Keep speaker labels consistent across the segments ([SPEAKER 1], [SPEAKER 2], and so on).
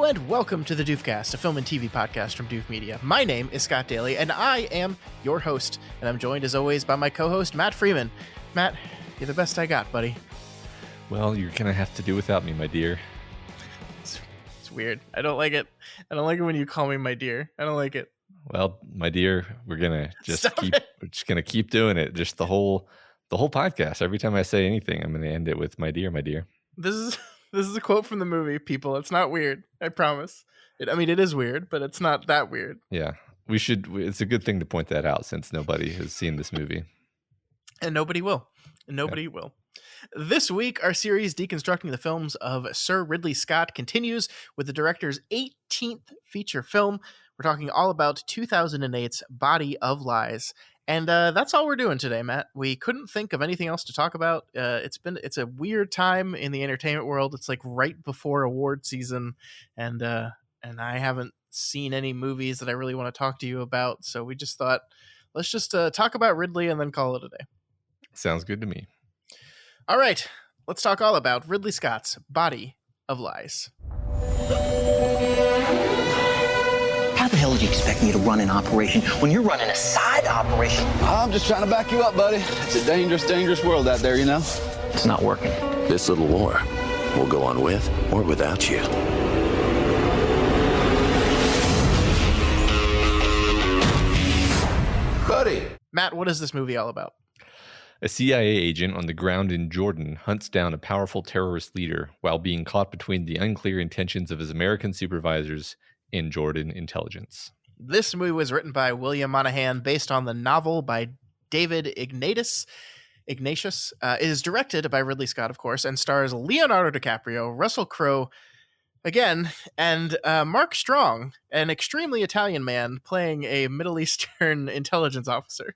[SPEAKER 1] and welcome to the Doofcast, a film and TV podcast from Doof Media. My name is Scott Daly, and I am your host, and I'm joined as always by my co-host, Matt Freeman. Matt, you're the best I got, buddy.
[SPEAKER 2] Well, you're going to have to do without me, my dear.
[SPEAKER 1] It's weird. I don't like it. I don't like it when you call me my dear. I don't like it.
[SPEAKER 2] Well, my dear, we're going to just we're just going to keep doing it. Just the whole podcast. Every time I say anything, I'm going to end it with my dear, my dear.
[SPEAKER 1] This is a quote from the movie, people. It's not weird. I promise. It is weird, but it's not that weird.
[SPEAKER 2] Yeah. It's a good thing to point that out since nobody has seen this movie.
[SPEAKER 1] And nobody will. Nobody will. This week, our series Deconstructing the Films of Sir Ridley Scott continues with the director's 18th feature film. We're talking all about 2008's Body of Lies. And that's all we're doing today, Matt. We couldn't think of anything else to talk about. It's a weird time in the entertainment world. It's like right before award season, and I haven't seen any movies that I really want to talk to you about. So we just thought, let's just talk about Ridley and then call it a day.
[SPEAKER 2] Sounds good to me.
[SPEAKER 1] All right, let's talk all about Ridley Scott's Body of Lies.
[SPEAKER 3] How the hell do you expect me to run an operation when you're running a side operation?
[SPEAKER 4] I'm just trying to back you up, buddy. It's a dangerous, dangerous world out there, you know?
[SPEAKER 3] It's not working.
[SPEAKER 5] This little war will go on with or without you.
[SPEAKER 4] Buddy!
[SPEAKER 1] Matt, what is this movie all about?
[SPEAKER 2] A CIA agent on the ground in Jordan hunts down a powerful terrorist leader while being caught between the unclear intentions of his American supervisors in Jordan intelligence.
[SPEAKER 1] This movie was written by William Monahan based on the novel by David Ignatius. It is directed by Ridley Scott, of course, and stars Leonardo DiCaprio, Russell Crowe again, and Mark Strong, an extremely Italian man playing a Middle Eastern intelligence officer.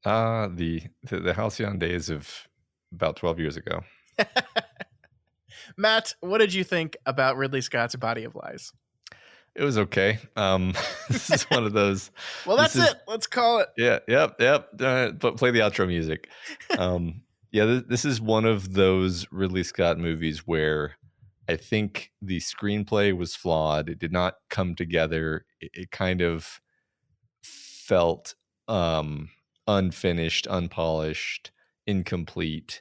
[SPEAKER 2] The halcyon days of about 12 years ago.
[SPEAKER 1] Matt, what did you think about Ridley Scott's Body of Lies?
[SPEAKER 2] It was okay. This is one of those.
[SPEAKER 1] Well, that's it. Let's call it.
[SPEAKER 2] Yeah. Yep. But play the outro music. This is one of those Ridley Scott movies where I think the screenplay was flawed. It did not come together. It kind of felt unfinished, unpolished, incomplete.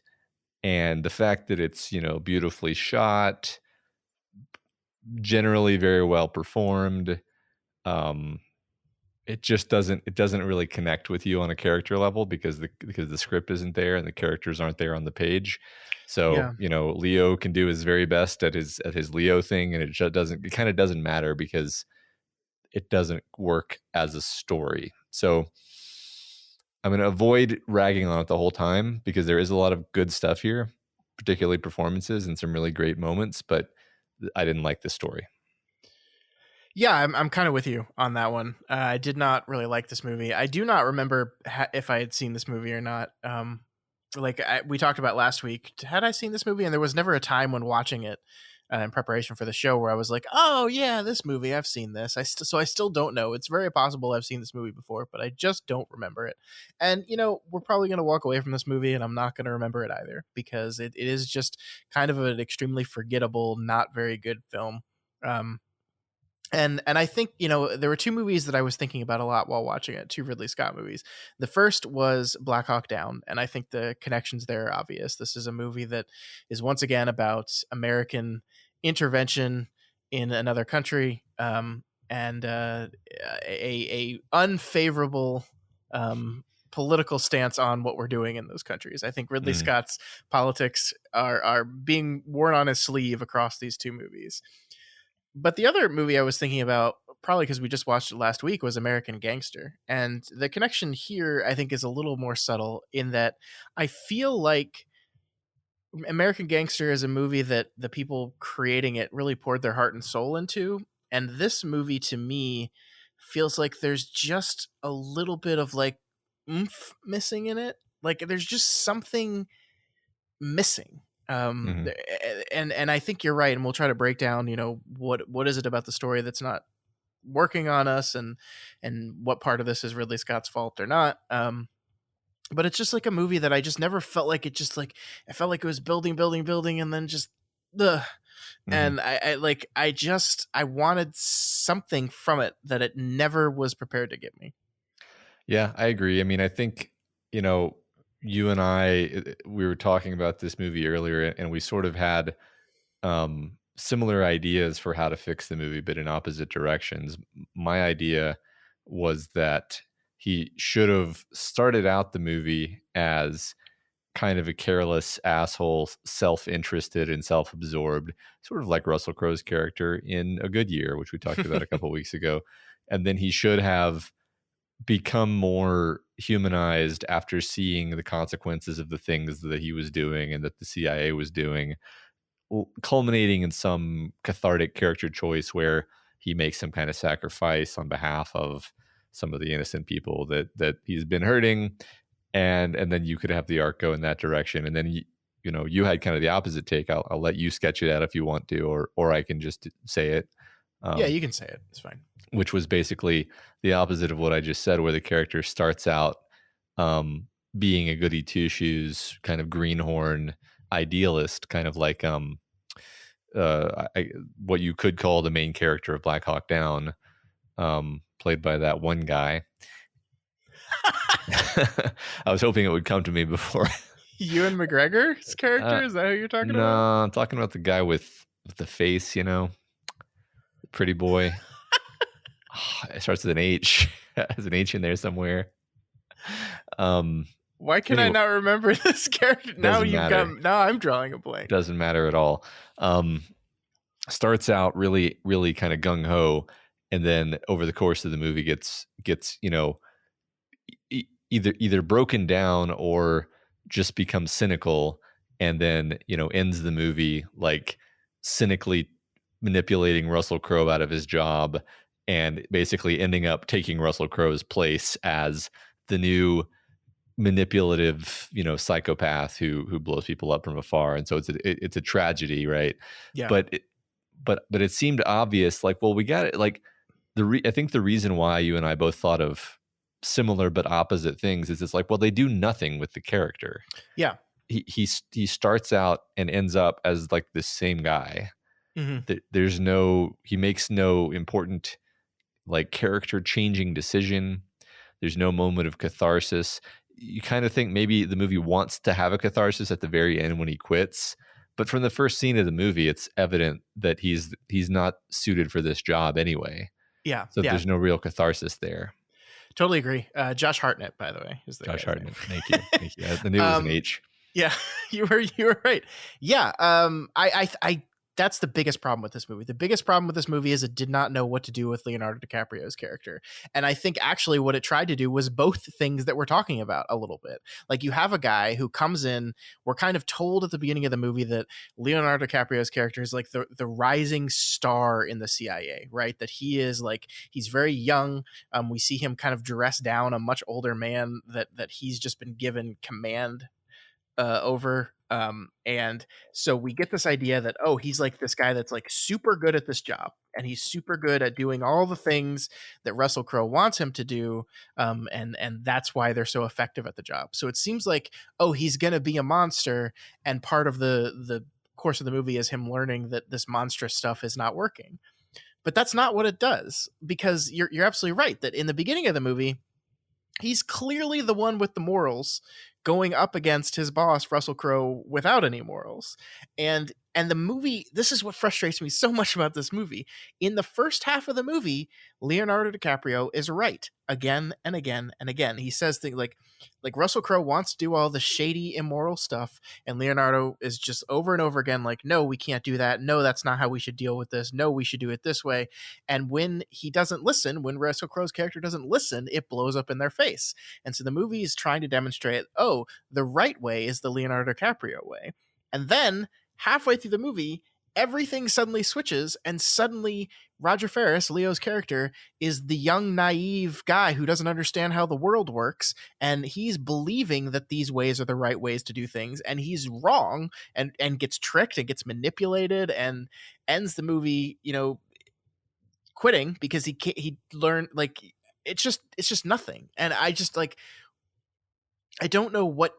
[SPEAKER 2] And the fact that it's, beautifully shot, generally very well performed, it just doesn't really connect with you on a character level because the script isn't there and the characters aren't there on the page. So Leo can do his very best at his Leo thing, and it kind of doesn't matter because it doesn't work as a story. So I'm going to avoid ragging on it the whole time because there is a lot of good stuff here, particularly performances and some really great moments, but I didn't like this story.
[SPEAKER 1] Yeah, I'm kind of with you on that one. I did not really like this movie. I do not remember if I had seen this movie or not. We talked about last week. Had I seen this movie? And there was never a time when watching it in preparation for the show where I was like, oh yeah, this movie, I've seen this. So I still don't know. It's very possible I've seen this movie before, but I just don't remember it. And, we're probably going to walk away from this movie and I'm not going to remember it either because it is just kind of an extremely forgettable, not very good film. And I think, there were two movies that I was thinking about a lot while watching it, two Ridley Scott movies. The first was Black Hawk Down, and I think the connections there are obvious. This is a movie that is once again about American intervention in another country, and a unfavorable political stance on what we're doing in those countries. I think Ridley Scott's politics are being worn on his sleeve across these two movies. But the other movie I was thinking about, probably because we just watched it last week, was American Gangster. And the connection here, I think, is a little more subtle in that I feel like American Gangster is a movie that the people creating it really poured their heart and soul into. And this movie, to me, feels like there's just a little bit of oomph missing in it. Like there's just something missing. And I think you're right, and we'll try to break down, what is it about the story that's not working on us, and what part of this is Ridley Scott's fault or not. But it's just like a movie that I just never felt like it. Just like I felt like it was building, and then just And I wanted something from it that it never was prepared to give me.
[SPEAKER 2] Yeah, I agree. I mean, I think, you and we were talking about this movie earlier, and we sort of had similar ideas for how to fix the movie, but in opposite directions. My idea was that he should have started out the movie as kind of a careless asshole, self-interested and self-absorbed, sort of like Russell Crowe's character in A Good Year, which we talked about a couple weeks ago. And then he should have become more humanized after seeing the consequences of the things that he was doing and that the CIA was doing, culminating in some cathartic character choice where he makes some kind of sacrifice on behalf of some of the innocent people that he's been hurting. And then you could have the arc go in that direction. And then, you had kind of the opposite take. I'll let you sketch it out if you want to, or I can just say it.
[SPEAKER 1] Yeah, you can say it. It's fine.
[SPEAKER 2] Which was basically the opposite of what I just said, where the character starts out being a goody two shoes kind of greenhorn idealist, kind of like what you could call the main character of Black Hawk Down, played by that one guy. I was hoping it would come to me before.
[SPEAKER 1] Ewan McGregor's character? Is that who you're talking about?
[SPEAKER 2] No, I'm talking about the guy with the face, pretty boy. It starts with an H. Has an H in there somewhere.
[SPEAKER 1] Why can I not remember this character? Now I'm drawing a blank.
[SPEAKER 2] Doesn't matter at all. Starts out really, really kind of gung ho, and then over the course of the movie gets either broken down or just becomes cynical, and then ends the movie like cynically manipulating Russell Crowe out of his job, and basically ending up taking Russell Crowe's place as the new manipulative, psychopath who blows people up from afar. And so it's a tragedy, right?
[SPEAKER 1] Yeah.
[SPEAKER 2] But it seemed obvious, like, well, we got it. Like I think the reason why you and I both thought of similar but opposite things is it's like, well, they do nothing with the character.
[SPEAKER 1] Yeah.
[SPEAKER 2] He starts out and ends up as like the same guy.
[SPEAKER 1] Mm-hmm.
[SPEAKER 2] He makes no important like character changing decision. There's no moment of catharsis. You kind of think maybe the movie wants to have a catharsis at the very end when he quits, but from the first scene of the movie, it's evident that he's not suited for this job anyway.
[SPEAKER 1] Yeah.
[SPEAKER 2] So there's no real catharsis there.
[SPEAKER 1] Totally agree. Josh Hartnett, by the way, is the
[SPEAKER 2] Josh Hartnett.
[SPEAKER 1] name.
[SPEAKER 2] Thank you. I knew it was an H.
[SPEAKER 1] Yeah, you were right. Yeah. I that's the biggest problem with this movie. The biggest problem with this movie is it did not know what to do with Leonardo DiCaprio's character. And I think actually what it tried to do was both things that we're talking about a little bit. Like, you have a guy who comes in, we're kind of told at the beginning of the movie that Leonardo DiCaprio's character is like the rising star in the CIA, right? That he is like, he's very young. We see him kind of dress down a much older man that he's just been given command over. And so we get this idea that, oh, he's like this guy that's like super good at this job, and he's super good at doing all the things that Russell Crowe wants him to do. And that's why they're so effective at the job. So it seems like, oh, he's going to be a monster. And part of the course of the movie is him learning that this monstrous stuff is not working. But that's not what it does, because you're absolutely right that in the beginning of the movie, he's clearly the one with the morals going up against his boss, Russell Crowe, without any morals. And the movie, this is what frustrates me so much about this movie. In the first half of the movie, Leonardo DiCaprio is right again and again and again. He says things like Russell Crowe wants to do all the shady, immoral stuff, and Leonardo is just over and over again like, no, we can't do that. No, that's not how we should deal with this. No, we should do it this way. And when he doesn't listen, when Russell Crowe's character doesn't listen, it blows up in their face. And so the movie is trying to demonstrate, oh, the right way is the Leonardo DiCaprio way. And then halfway through the movie, everything suddenly switches, and suddenly Roger Ferris, Leo's character, is the young, naive guy who doesn't understand how the world works, and he's believing that these ways are the right ways to do things, and he's wrong, and gets tricked and gets manipulated, and ends the movie, quitting because he learned, like, it's just nothing. And I just, like, I don't know what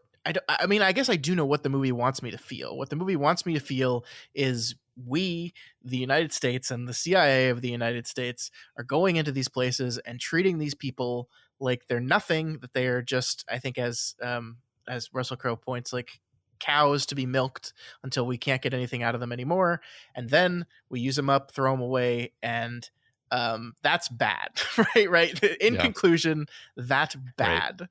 [SPEAKER 1] I mean, I guess I do know what the movie wants me to feel. What the movie wants me to feel is we, the United States and the CIA of the United States, are going into these places and treating these people like they're nothing, that they are just, I think, as Russell Crowe points, like cows to be milked until we can't get anything out of them anymore, and then we use them up, throw them away, and that's bad. right in conclusion, that's bad.
[SPEAKER 2] Right.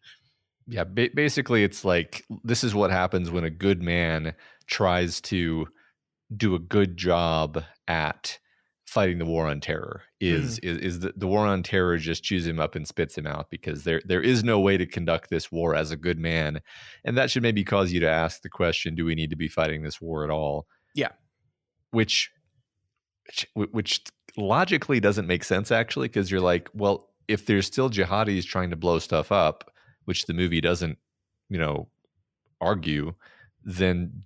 [SPEAKER 2] Yeah, basically it's like, this is what happens when a good man tries to do a good job at fighting the war on terror. Is the war on terror just chews him up and spits him out, because there is no way to conduct this war as a good man. And that should maybe cause you to ask the question, do we need to be fighting this war at all?
[SPEAKER 1] Yeah.
[SPEAKER 2] Which logically doesn't make sense, actually, because you're like, well, if there's still jihadis trying to blow stuff up, which the movie doesn't, argue, then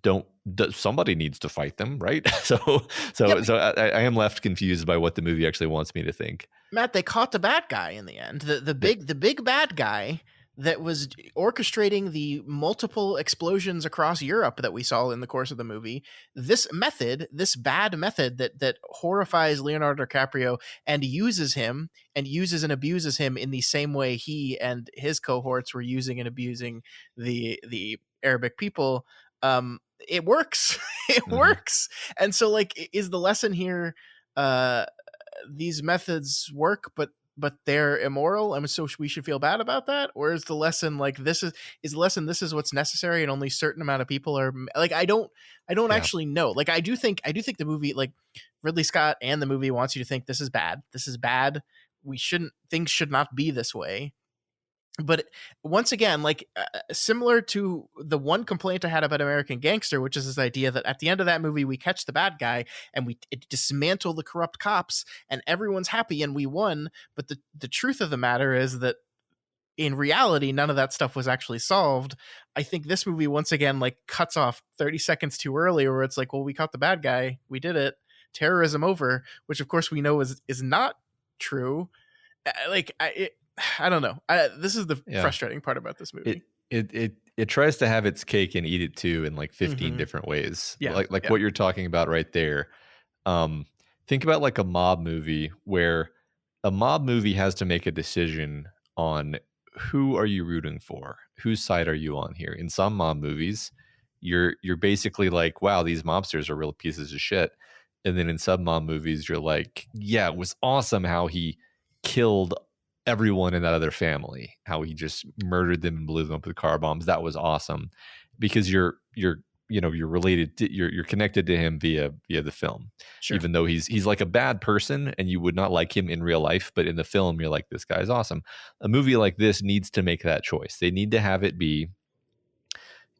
[SPEAKER 2] somebody needs to fight them, right? So I am left confused by what the movie actually wants me to think.
[SPEAKER 1] Matt, they caught the bad guy in the end. The big bad guy that was orchestrating the multiple explosions across Europe that we saw in the course of the movie. This bad method that horrifies Leonardo DiCaprio and uses him and uses and abuses him in the same way he and his cohorts were using and abusing the Arabic people. It works. It works. And so, like, is the lesson here, these methods work, but they're immoral, and so we should feel bad about that? Or is the lesson like, this is what's necessary, and only a certain amount of people are like, I don't actually know. Like, I do think the movie, like Ridley Scott and the movie, wants you to think this is bad. Things should not be this way. But once again, like, similar to the one complaint I had about American Gangster, which is this idea that at the end of that movie, we catch the bad guy and we dismantle the corrupt cops and everyone's happy and we won. But the truth of the matter is that in reality, none of that stuff was actually solved. I think this movie, once again, like, cuts off 30 seconds too early, where it's like, well, we caught the bad guy. We did it. Terrorism over, which of course we know is not true. I don't know. This is the frustrating part about this movie.
[SPEAKER 2] It tries to have its cake and eat it too in like 15 different ways. Yeah. Like what you're talking about right there. Think about like a mob movie, where a mob movie has to make a decision on who are you rooting for? Whose side are you on here? In some mob movies, you're basically like, wow, these mobsters are real pieces of shit. And then in some mob movies, you're like, yeah, it was awesome how he killed everyone in that other family, how he just murdered them and blew them up with car bombs. That was awesome, because you're related to, you're connected to him via the film. Sure. Even though he's like a bad person and you would not like him in real life, but in the film you're like, this guy's awesome. A movie like this needs to make that choice. They need to have it be,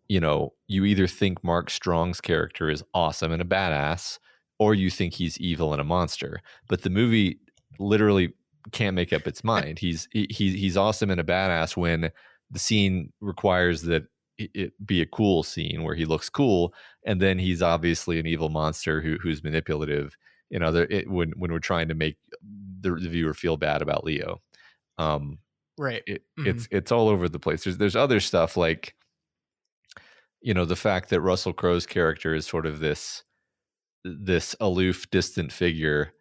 [SPEAKER 2] you either think Mark Strong's character is awesome and a badass, or you think he's evil and a monster. But the movie literally can't make up its mind. He's awesome and a badass when the scene requires that it be a cool scene where he looks cool, and then he's obviously an evil monster who's manipulative when we're trying to make the viewer feel bad about Leo.
[SPEAKER 1] Right.
[SPEAKER 2] It's all over the place. There's other stuff, like, the fact that Russell Crowe's character is sort of this aloof, distant figure,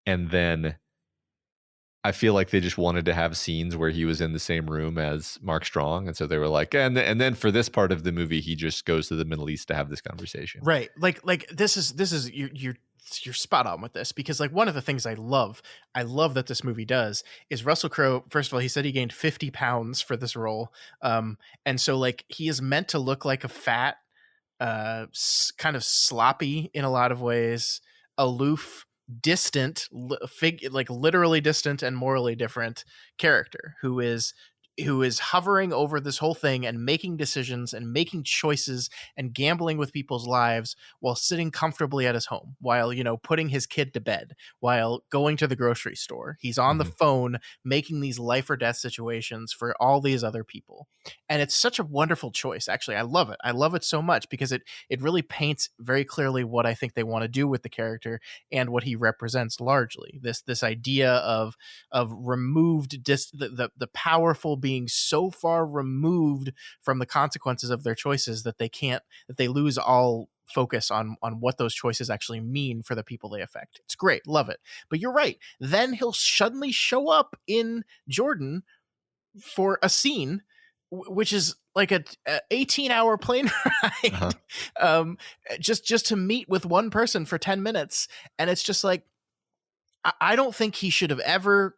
[SPEAKER 2] and then I feel like they just wanted to have scenes where he was in the same room as Mark Strong, and so they were like, and then for this part of the movie, he just goes to the Middle East to have this conversation.
[SPEAKER 1] Right. Like this is you're spot on with this, because like one of the things I love that this movie does is Russell Crowe. First of all, he said he gained 50 pounds for this role, and so like he is meant to look like a fat, kind of sloppy in a lot of ways, aloof, distant, like literally distant and morally different character who is hovering over this whole thing and making decisions and making choices and gambling with people's lives while sitting comfortably at his home, while, putting his kid to bed, while going to the grocery store. He's on the phone making these life or death situations for all these other people. And it's such a wonderful choice. Actually, I love it. I love it so much, because it really paints very clearly what I think they want to do with the character and what he represents largely. This idea of removed, the powerful being so far removed from the consequences of their choices that they lose all focus on what those choices actually mean for the people they affect. It's great, love it. But you're right. Then he'll suddenly show up in Jordan for a scene, which is like a 18-hour plane ride, just to meet with one person for 10 minutes, and it's just like, I don't think he should have ever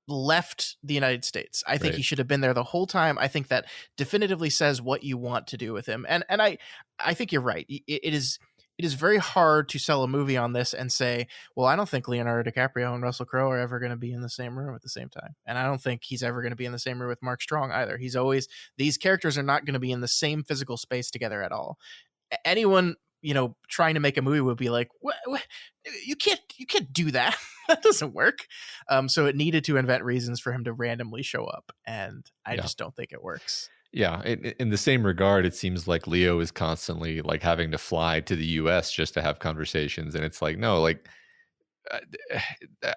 [SPEAKER 1] left the United States. I think he should have been there the whole time. I think that definitively says what you want to do with him. And I think you're right. It is very hard to sell a movie on this and say, well, I don't think Leonardo DiCaprio and Russell Crowe are ever going to be in the same room at the same time. And I don't think he's ever going to be in the same room with Mark Strong either. These characters are not going to be in the same physical space together at all. Anyone, trying to make a movie would be like, what? You can't do that. That doesn't work. So it needed to invent reasons for him to randomly show up. And I just don't think it works.
[SPEAKER 2] Yeah. In the same regard, it seems like Leo is constantly like having to fly to the US just to have conversations. And it's like, no, like,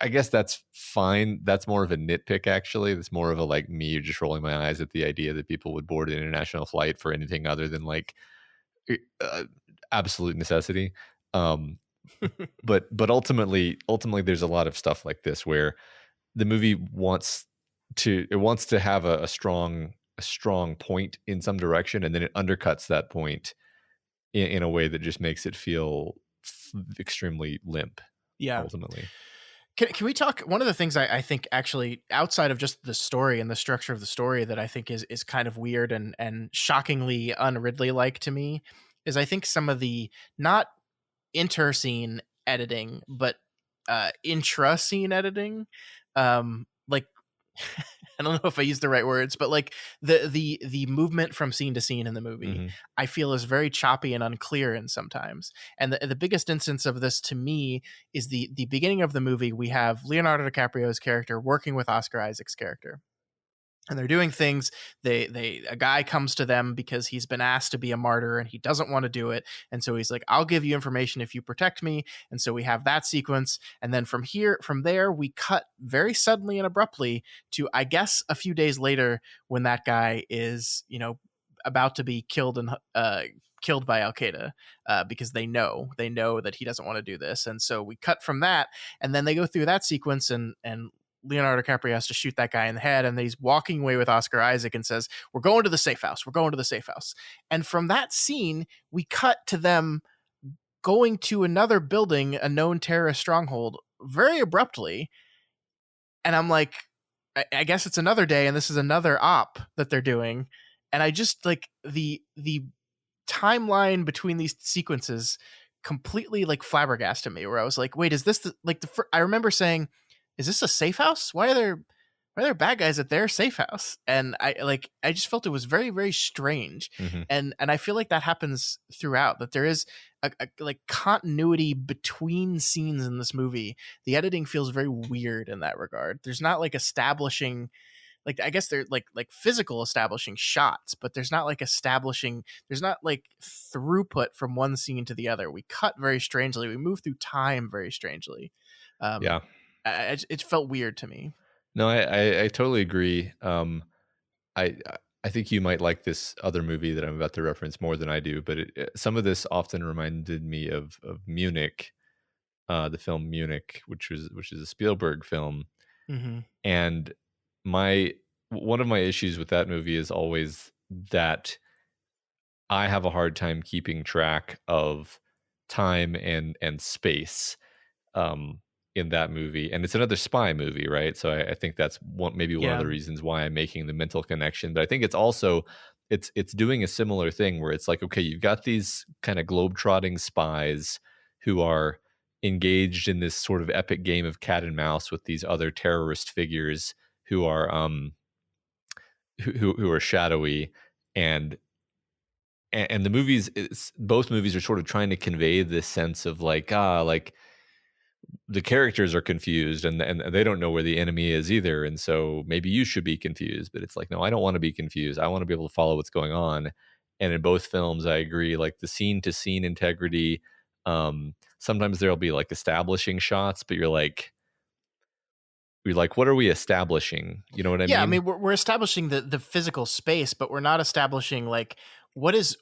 [SPEAKER 2] I guess that's fine. That's more of a nitpick, actually. It's more of a like me just rolling my eyes at the idea that people would board an international flight for anything other than like absolute necessity. But ultimately there's a lot of stuff like this where the movie wants to have a strong point in some direction, and then it undercuts that point in a way that just makes it feel extremely limp.
[SPEAKER 1] Yeah.
[SPEAKER 2] Ultimately.
[SPEAKER 1] Can we talk? One of the things I think actually outside of just the story and the structure of the story that I think is kind of weird and shockingly un-Ridley like to me is I think some of the not inter-scene editing, but intra-scene editing, like I don't know if I use the right words, but like the movement from scene to scene in the movie, I feel is very choppy and unclear in sometimes. And the biggest instance of this to me is the beginning of the movie. We have Leonardo DiCaprio's character working with Oscar Isaac's character. And they're doing things. A guy comes to them because he's been asked to be a martyr and he doesn't want to do it. And so he's like, I'll give you information if you protect me. And so we have that sequence. And then from there, we cut very suddenly and abruptly to, I guess, a few days later when that guy is, about to be killed and killed by Al Qaeda because they know that he doesn't want to do this. And so we cut from that. And then they go through that sequence and Leonardo DiCaprio has to shoot that guy in the head, and he's walking away with Oscar Isaac and says, we're going to the safe house. We're going to the safe house. And from that scene, we cut to them going to another building, a known terrorist stronghold, very abruptly. And I'm like, I guess it's another day, and this is another op that they're doing. And I just like the timeline between these sequences completely like flabbergasted me, where I was like, wait, is this I remember saying, is this a safe house? Why are there bad guys at their safe house? And I just felt it was very, very strange. And I feel like that happens throughout, that there is a like continuity between scenes in this movie. The editing feels very weird in that regard. There's not like establishing, like, I guess they're like physical establishing shots, but there's not like throughput from one scene to the other. We cut very strangely. We move through time very strangely.
[SPEAKER 2] Yeah.
[SPEAKER 1] It felt weird to me.
[SPEAKER 2] No, I totally agree. I think you might like this other movie that I'm about to reference more than I do, but some of this often reminded me of Munich, the film Munich, which is a Spielberg film. And one of my issues with that movie is always that I have a hard time keeping track of time and space. In that movie, and it's another spy movie, right? So I think that's maybe one of the reasons why I'm making the mental connection. But I think it's also it's doing a similar thing where it's like, okay, you've got these kind of globetrotting spies who are engaged in this sort of epic game of cat and mouse with these other terrorist figures who are who are shadowy, and the movies, both movies are sort of trying to convey this sense of like the characters are confused and they don't know where the enemy is either. And so maybe you should be confused, but it's like, no, I don't want to be confused. I want to be able to follow what's going on. And in both films, I agree, like the scene to scene integrity. Sometimes there'll be like establishing shots, but you're like, what are we establishing? You know what I mean?
[SPEAKER 1] Yeah. I mean, we're establishing the physical space, but we're not establishing like, what is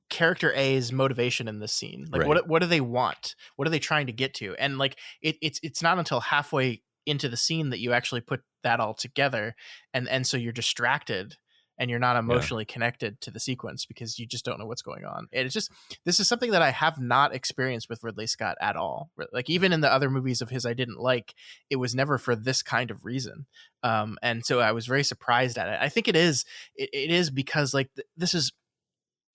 [SPEAKER 1] character A's motivation in this scene? Like,
[SPEAKER 2] Right.
[SPEAKER 1] what do they want? What are they trying to get to? And like, it's not until halfway into the scene that you actually put that all together, and so you're distracted and you're not
[SPEAKER 2] Yeah.
[SPEAKER 1] emotionally connected to the sequence because you just don't know what's going on. And it's just, this is something that I have not experienced with Ridley Scott at all. Like, even in the other movies of his I didn't like, it was never for this kind of reason. And so I was very surprised at it. I think it is because like this is,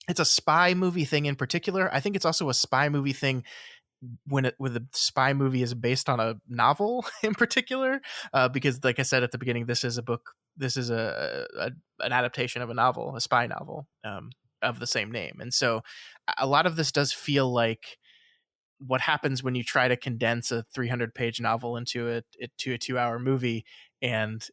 [SPEAKER 1] it's a spy movie thing in particular. I think it's also a spy movie thing when the spy movie is based on a novel in particular, because like I said at the beginning, this is a book. This is an adaptation of a novel, a spy novel, of the same name. And so a lot of this does feel like what happens when you try to condense a 300-page novel into a 2-hour movie, and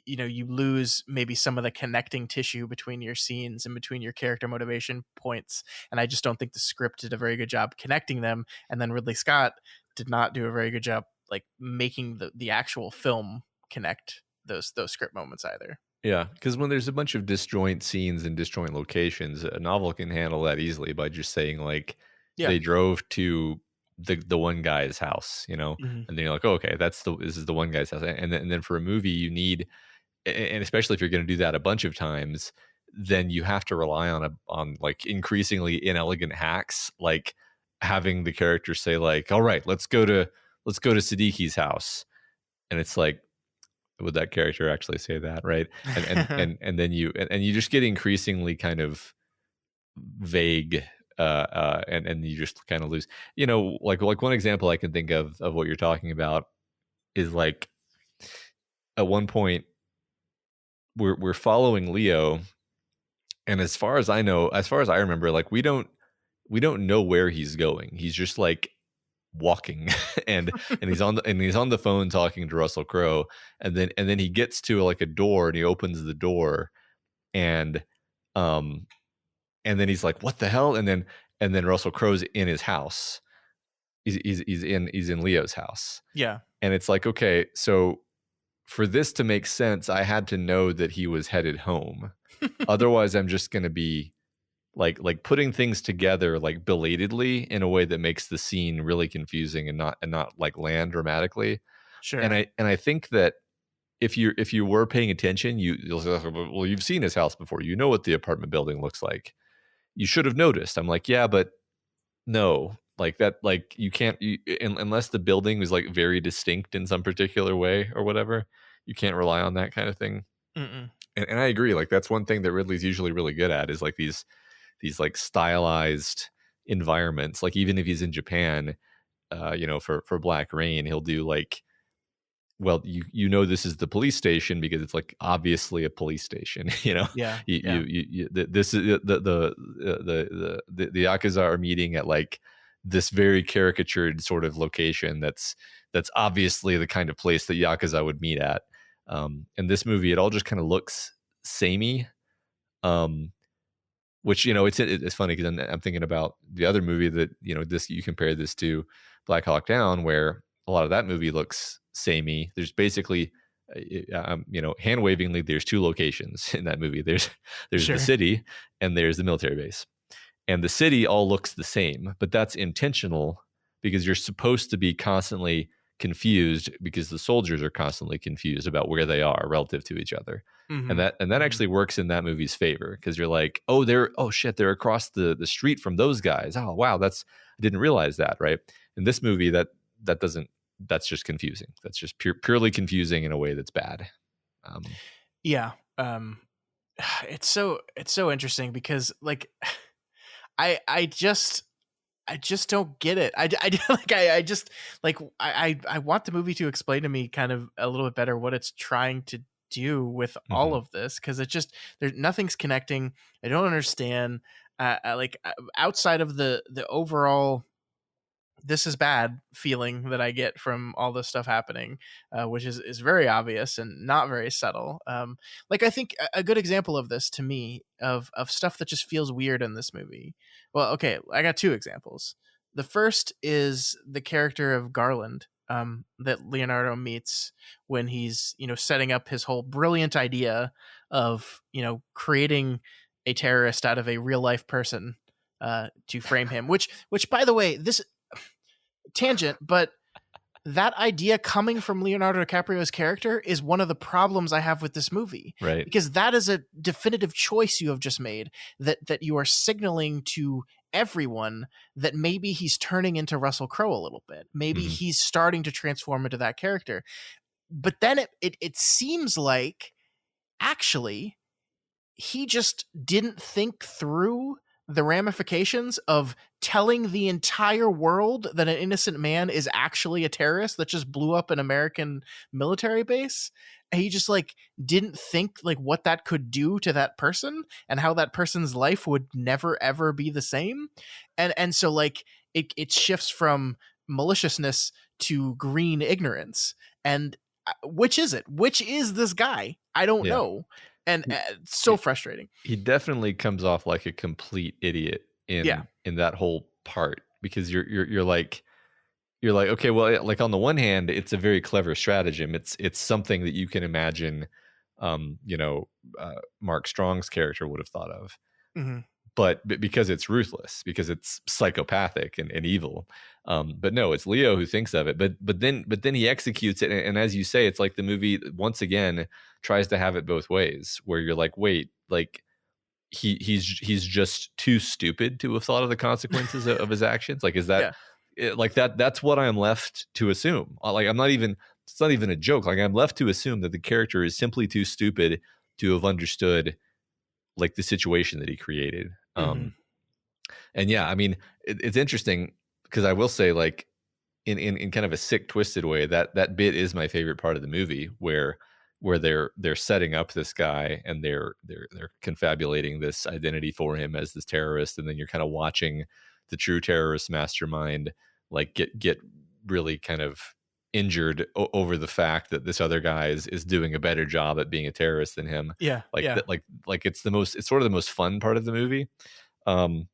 [SPEAKER 1] you lose maybe some of the connecting tissue between your scenes and between your character motivation points. And I just don't think the script did a very good job connecting them. And then Ridley Scott did not do a very good job like making the actual film connect those script moments either.
[SPEAKER 2] Yeah, because when there's a bunch of disjoint scenes and disjoint locations, a novel can handle that easily by just saying like they drove to the one guy's house,
[SPEAKER 1] Mm-hmm.
[SPEAKER 2] and then you're like, oh, okay, this is the one guy's house, and then for a movie you need, and especially if you're going to do that a bunch of times, then you have to rely on like increasingly inelegant hacks, like having the character say like, all right, let's go to Siddiqui's house, and it's like, would that character actually say that, right? And then you just get increasingly kind of vague, and you just kind of lose, like one example I can think of what you're talking about is like at one point we're following Leo, and as far as I remember, like we don't know where he's going. He's just like walking and he's on the phone talking to Russell Crowe, and then he gets to like a door and he opens the door, and then he's like, what the hell? And then Russell Crowe's in his house. He's in Leo's house.
[SPEAKER 1] Yeah.
[SPEAKER 2] And it's like, okay, so for this to make sense, I had to know that he was headed home. Otherwise I'm just going to be like putting things together like belatedly in a way that makes the scene really confusing and not like land dramatically.
[SPEAKER 1] Sure.
[SPEAKER 2] And I think that if you were paying attention, you'll say, well, you've seen his house before, you know what the apartment building looks like, you should have noticed. I'm like, yeah, but no, like that, like you can't, unless the building was like very distinct in some particular way or whatever, you can't rely on that kind of thing.
[SPEAKER 1] Mm-mm.
[SPEAKER 2] And I agree, like that's one thing that Ridley's usually really good at, is like these like stylized environments. Like even if he's in Japan, for Black Rain, he'll do like, well, this is the police station because it's like obviously a police station. This is the Yakuza are meeting at like this very caricatured sort of location that's obviously the kind of place that Yakuza would meet at. In this movie, it all just kind of looks samey. Which, it's funny because I'm thinking about the other movie that, you compare this to, Black Hawk Down, where a lot of that movie looks samey. There's basically, hand wavingly, there's two locations in that movie. There's
[SPEAKER 1] Sure.
[SPEAKER 2] the city and there's the military base. And the city all looks the same, but that's intentional because you're supposed to be constantly confused because the soldiers are constantly confused about where they are relative to each other.
[SPEAKER 1] Mm-hmm.
[SPEAKER 2] And that actually works in that movie's favor because you're like, they're across the street from those guys. Oh wow, I didn't realize that, right? In this movie, that's just confusing. That's just purely confusing in a way that's bad.
[SPEAKER 1] It's so interesting because like I just don't get it. I want the movie to explain to me kind of a little bit better what it's trying to do with all of this, because nothing's connecting. I don't understand. Outside of the overall this is bad feeling that I get from all this stuff happening, which is very obvious and not very subtle. I think a good example of this to me of stuff that just feels weird in this movie. Well, okay, I got two examples. The first is the character of Garland, that Leonardo meets when he's, setting up his whole brilliant idea of, creating a terrorist out of a real life person to frame him. Which by the way, this tangent, but that idea coming from Leonardo DiCaprio's character is one of the problems I have with this movie.
[SPEAKER 2] Right.
[SPEAKER 1] Because that is a definitive choice you have just made, that you are signaling to everyone that maybe he's turning into Russell Crowe a little bit. Maybe he's starting to transform into that character. But then it seems like actually he just didn't think through the ramifications of telling the entire world that an innocent man is actually a terrorist that just blew up an American military base. And he just like didn't think like what that could do to that person and how that person's life would never ever be the same. And so like it shifts from maliciousness to green ignorance. And which is it? Which is this guy? I don't know. And so frustrating.
[SPEAKER 2] He definitely comes off like a complete idiot in that whole part, because you're like, okay, well, like on the one hand, it's a very clever stratagem. It's something that you can imagine, Mark Strong's character would have thought of. But because it's ruthless, because it's psychopathic and evil. But no, it's Leo who thinks of it. But then he executes it. And as you say, it's like the movie once again tries to have it both ways, where you're like, wait, like he's just too stupid to have thought of the consequences of his actions. Like, is that like that's what I'm left to assume. Like, it's not even a joke. Like, I'm left to assume that the character is simply too stupid to have understood like the situation that he created. And yeah, I mean, it's interesting because I will say, like, in kind of a sick, twisted way, that bit is my favorite part of the movie, where they're setting up this guy and they're confabulating this identity for him as this terrorist, and then you're kind of watching the true terrorist mastermind like get really kind of injured over the fact that this other guy is doing a better job at being a terrorist than him. Like it's sort of the most fun part of the movie. But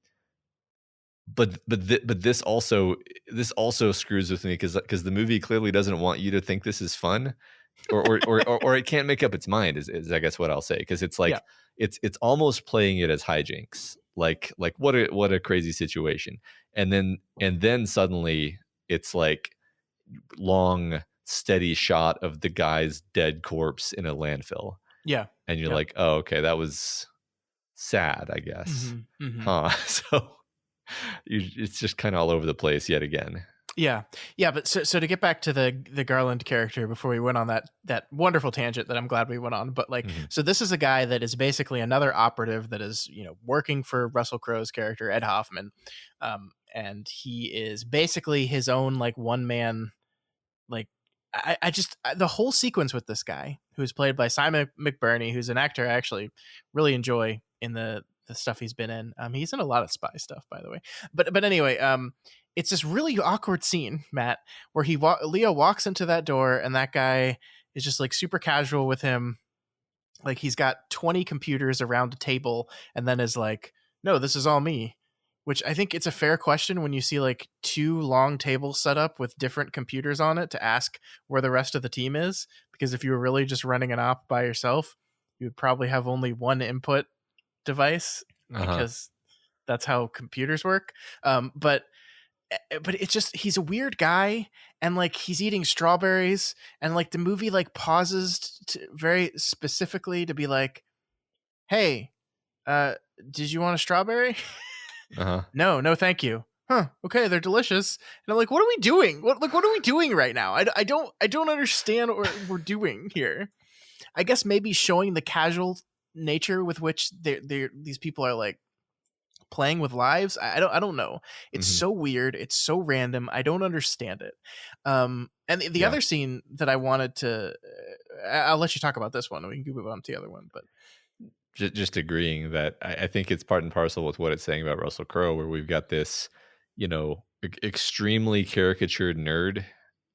[SPEAKER 2] this also screws with me because the movie clearly doesn't want you to think this is fun, or it can't make up its mind is I guess what I'll say, because it's like it's almost playing it as hijinks, like what a crazy situation, and then suddenly it's like long steady shot of the guy's dead corpse in a landfill, and you're like, oh, okay, that was sad, I guess. So it's just kind of all over the place yet again. But so to get back to the Garland character before we went on that wonderful tangent that I'm glad we went on, but like, so this is a guy that is basically another operative that is, working for Russell Crowe's character, Ed Hoffman. And he is basically his own like one man, like, I just the whole sequence with this guy, who's played by Simon McBurney, who's an actor I actually really enjoy in the stuff he's been in. He's in a lot of spy stuff, by the way. But anyway, it's this really awkward scene, Matt, where Leo walks into that door and that guy is just like super casual with him. Like, he's got 20 computers around a table and then is like, no, this is all me. Which I think it's a fair question when you see like two long tables set up with different computers on it to ask where the rest of the team is. Because if you were really just running an op by yourself, you would probably have only one input device, because that's how computers work. But it's just, he's a weird guy, and like he's eating strawberries, and like the movie like pauses very specifically to be like, hey, did you want a strawberry? No, thank you. Okay, they're delicious. And I'm like, what are we doing? What are we doing right now? I don't understand what we're doing here. I guess maybe showing the casual nature with which these people are like playing with lives. I don't know. It's so weird. It's so random. I don't understand it. And the other scene that I wanted to, I'll let you talk about this one. We can move on to the other one, but just agreeing that I think it's part and parcel with what it's saying about Russell Crowe, where we've got this, extremely caricatured nerd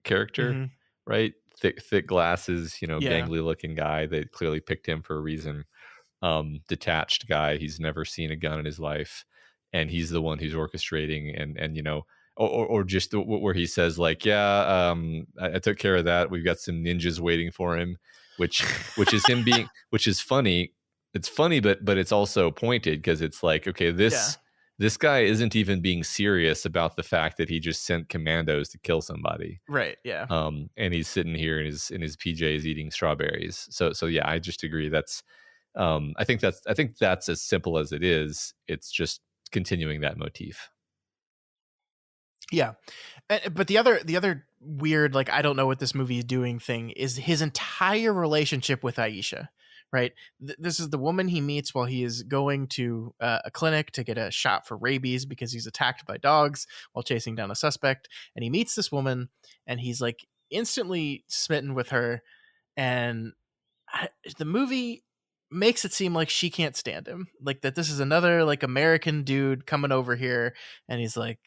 [SPEAKER 2] character, right? Thick glasses, gangly looking guy. They clearly picked him for a reason. Detached guy. He's never seen a gun in his life, and he's the one who's orchestrating and or just where he says like, I took care of that. We've got some ninjas waiting for him, which is him being, which is funny. It's funny, but it's also pointed, because it's like, okay, this this guy isn't even being serious about the fact that he just sent commandos to kill somebody.
[SPEAKER 1] Right. Yeah.
[SPEAKER 2] And he's sitting here in his PJs eating strawberries. So yeah, I just agree. I think that's as simple as it is. It's just continuing that motif.
[SPEAKER 1] Yeah. But the other weird, like, I don't know what this movie is doing thing is his entire relationship with Aisha, right? This is the woman he meets while he is going to a clinic to get a shot for rabies because he's attacked by dogs while chasing down a suspect. And he meets this woman and he's like instantly smitten with her. And the movie makes it seem like she can't stand him, like that this is another like American dude coming over here. And he's like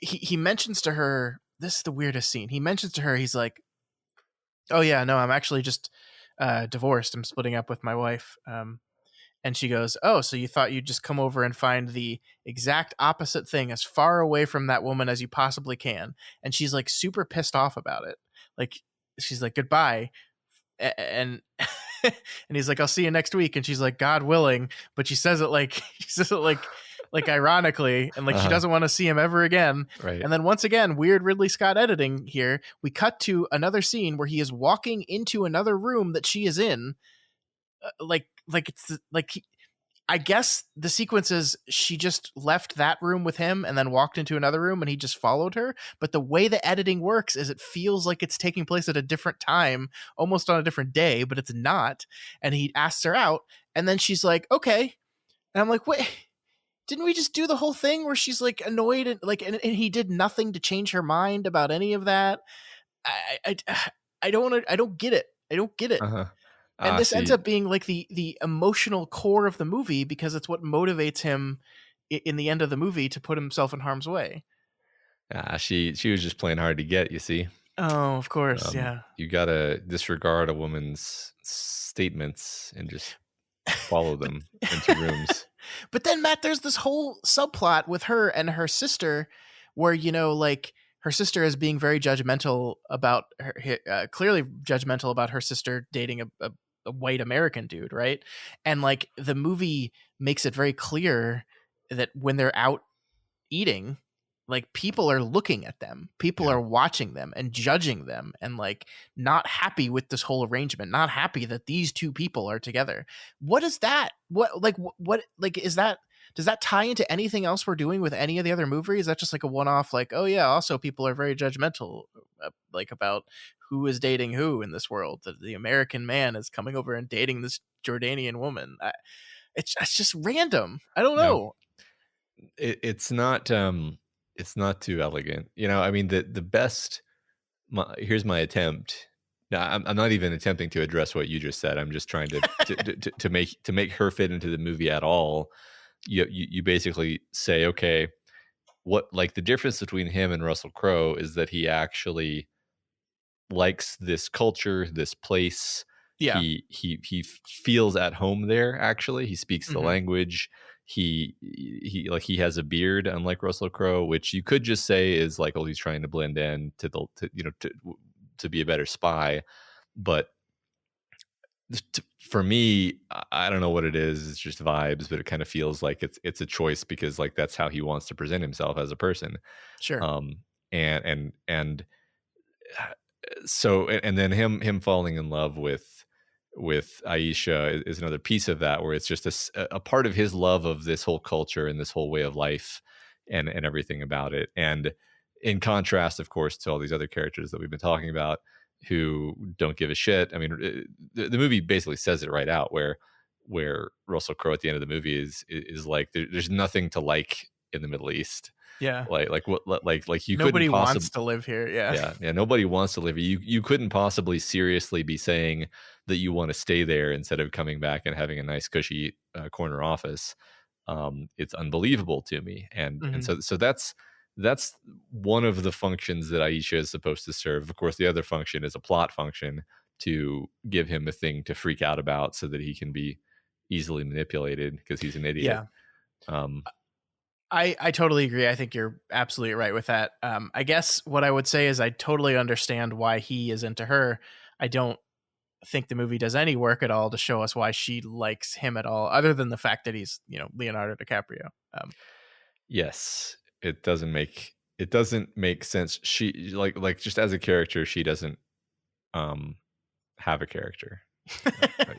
[SPEAKER 1] he mentions to her, this is the weirdest scene. He mentions to her, he's like, oh yeah, no, I'm actually just divorced. I'm splitting up with my wife. And she goes, oh, so you thought you'd just come over and find the exact opposite thing as far away from that woman as you possibly can. And she's like super pissed off about it. Like, she's like, goodbye. And and he's like, I'll see you next week. And she's like, God willing. But she says it like ironically, and like she doesn't want to see him ever again.
[SPEAKER 2] Right.
[SPEAKER 1] And then once again, weird Ridley Scott editing here. We cut to another scene where he is walking into another room that she is in. I guess the sequence is she just left that room with him and then walked into another room and he just followed her. But the way the editing works is it feels like it's taking place at a different time, almost on a different day, but it's not. And he asks her out and then she's like, okay. And I'm like, wait, didn't we just do the whole thing where she's like annoyed and like, and he did nothing to change her mind about any of that? I don't get it. I don't get it. And this ends up being like the emotional core of the movie because it's what motivates him in the end of the movie to put himself in harm's way.
[SPEAKER 2] She was just playing hard to get, you see.
[SPEAKER 1] Oh, of course. Yeah.
[SPEAKER 2] You got to disregard a woman's statements and just follow them into rooms.
[SPEAKER 1] But then, Matt, there's this whole subplot with her and her sister where, you know, like her sister is being very judgmental about her, clearly judgmental about her sister dating a white American dude, right? And like the movie makes it very clear that when they're out eating, like people are looking at them, people are watching them and judging them and like not happy with this whole arrangement, not happy that these two people are together. What is that? What is that? Does that tie into anything else we're doing with any of the other movies? Is that just like a one-off, like, oh yeah, also people are very judgmental, like about who is dating who in this world, that the American man is coming over and dating this Jordanian woman? It's just random. I don't know.
[SPEAKER 2] It's not too elegant. You know, I mean, the best, here's my attempt. Now, I'm not even attempting to address what you just said. I'm just trying to make her fit into the movie at all. You basically say, okay, what, like, the difference between him and Russell Crowe is that he actually likes this culture, this place.
[SPEAKER 1] Yeah.
[SPEAKER 2] He feels at home there. Actually, he speaks the language. He has a beard, unlike Russell Crowe, which you could just say is like, oh, he's trying to blend in to be a better spy. But for me, I don't know what it is. It's just vibes, but it kind of feels like it's a choice because like that's how he wants to present himself as a person.
[SPEAKER 1] Sure.
[SPEAKER 2] And so, and then him falling in love with Aisha is another piece of that, where it's just a part of his love of this whole culture and this whole way of life and everything about it. And in contrast, of course, to all these other characters that we've been talking about who don't give a shit. I mean, the movie basically says it right out, where Russell Crowe at the end of the movie is like, there's nothing to like in the Middle East.
[SPEAKER 1] Yeah.
[SPEAKER 2] Like you
[SPEAKER 1] nobody
[SPEAKER 2] couldn't
[SPEAKER 1] wants to live here.
[SPEAKER 2] Yeah. Nobody wants to live here. You couldn't possibly seriously be saying that you want to stay there instead of coming back and having a nice cushy corner office. It's unbelievable to me. And so that's one of the functions that Aisha is supposed to serve. Of course, the other function is a plot function to give him a thing to freak out about so that he can be easily manipulated because he's an idiot.
[SPEAKER 1] Yeah. I totally agree. I think you're absolutely right with that. I guess what I would say is I totally understand why he is into her. I don't think the movie does any work at all to show us why she likes him at all, other than the fact that he's, Leonardo DiCaprio.
[SPEAKER 2] Yes, it doesn't make sense. She like just as a character, she doesn't um have a character.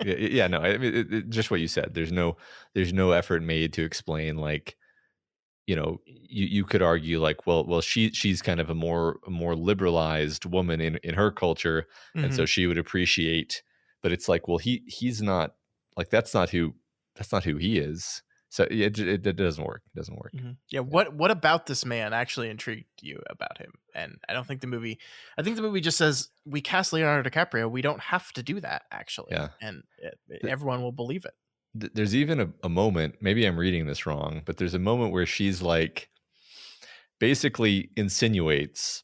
[SPEAKER 2] Yeah, no, I mean, just what you said. There's no effort made to explain, like, you could argue like, well, she's kind of a more liberalized woman in her culture, and
[SPEAKER 1] Mm-hmm.
[SPEAKER 2] so she would appreciate. But it's like, well, he's not, like, that's not who he is. So it doesn't work. It doesn't work.
[SPEAKER 1] Mm-hmm. Yeah.
[SPEAKER 2] Yeah.
[SPEAKER 1] What about this man actually intrigued you about him? And I think the movie just says we cast Leonardo DiCaprio. We don't have to do that actually,
[SPEAKER 2] Yeah.
[SPEAKER 1] and everyone will believe it.
[SPEAKER 2] There's even a moment, maybe I'm reading this wrong, but there's a moment where she's like, basically insinuates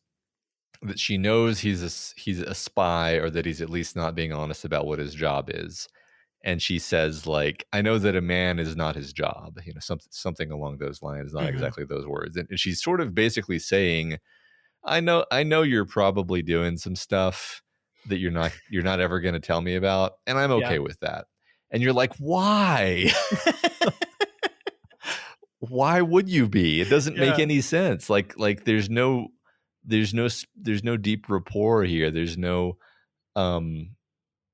[SPEAKER 2] that she knows he's a spy, or that he's at least not being honest about what his job is. And she says, like, I know that a man is not his job, something along those lines, not
[SPEAKER 1] Mm-hmm.
[SPEAKER 2] exactly those words. And she's sort of basically saying, I know you're probably doing some stuff that you're not ever going to tell me about, and I'm
[SPEAKER 1] Yeah.
[SPEAKER 2] okay with that. And you're like, why? Why would you be? It doesn't make
[SPEAKER 1] Yeah.
[SPEAKER 2] any sense. Like there's no deep rapport here. Um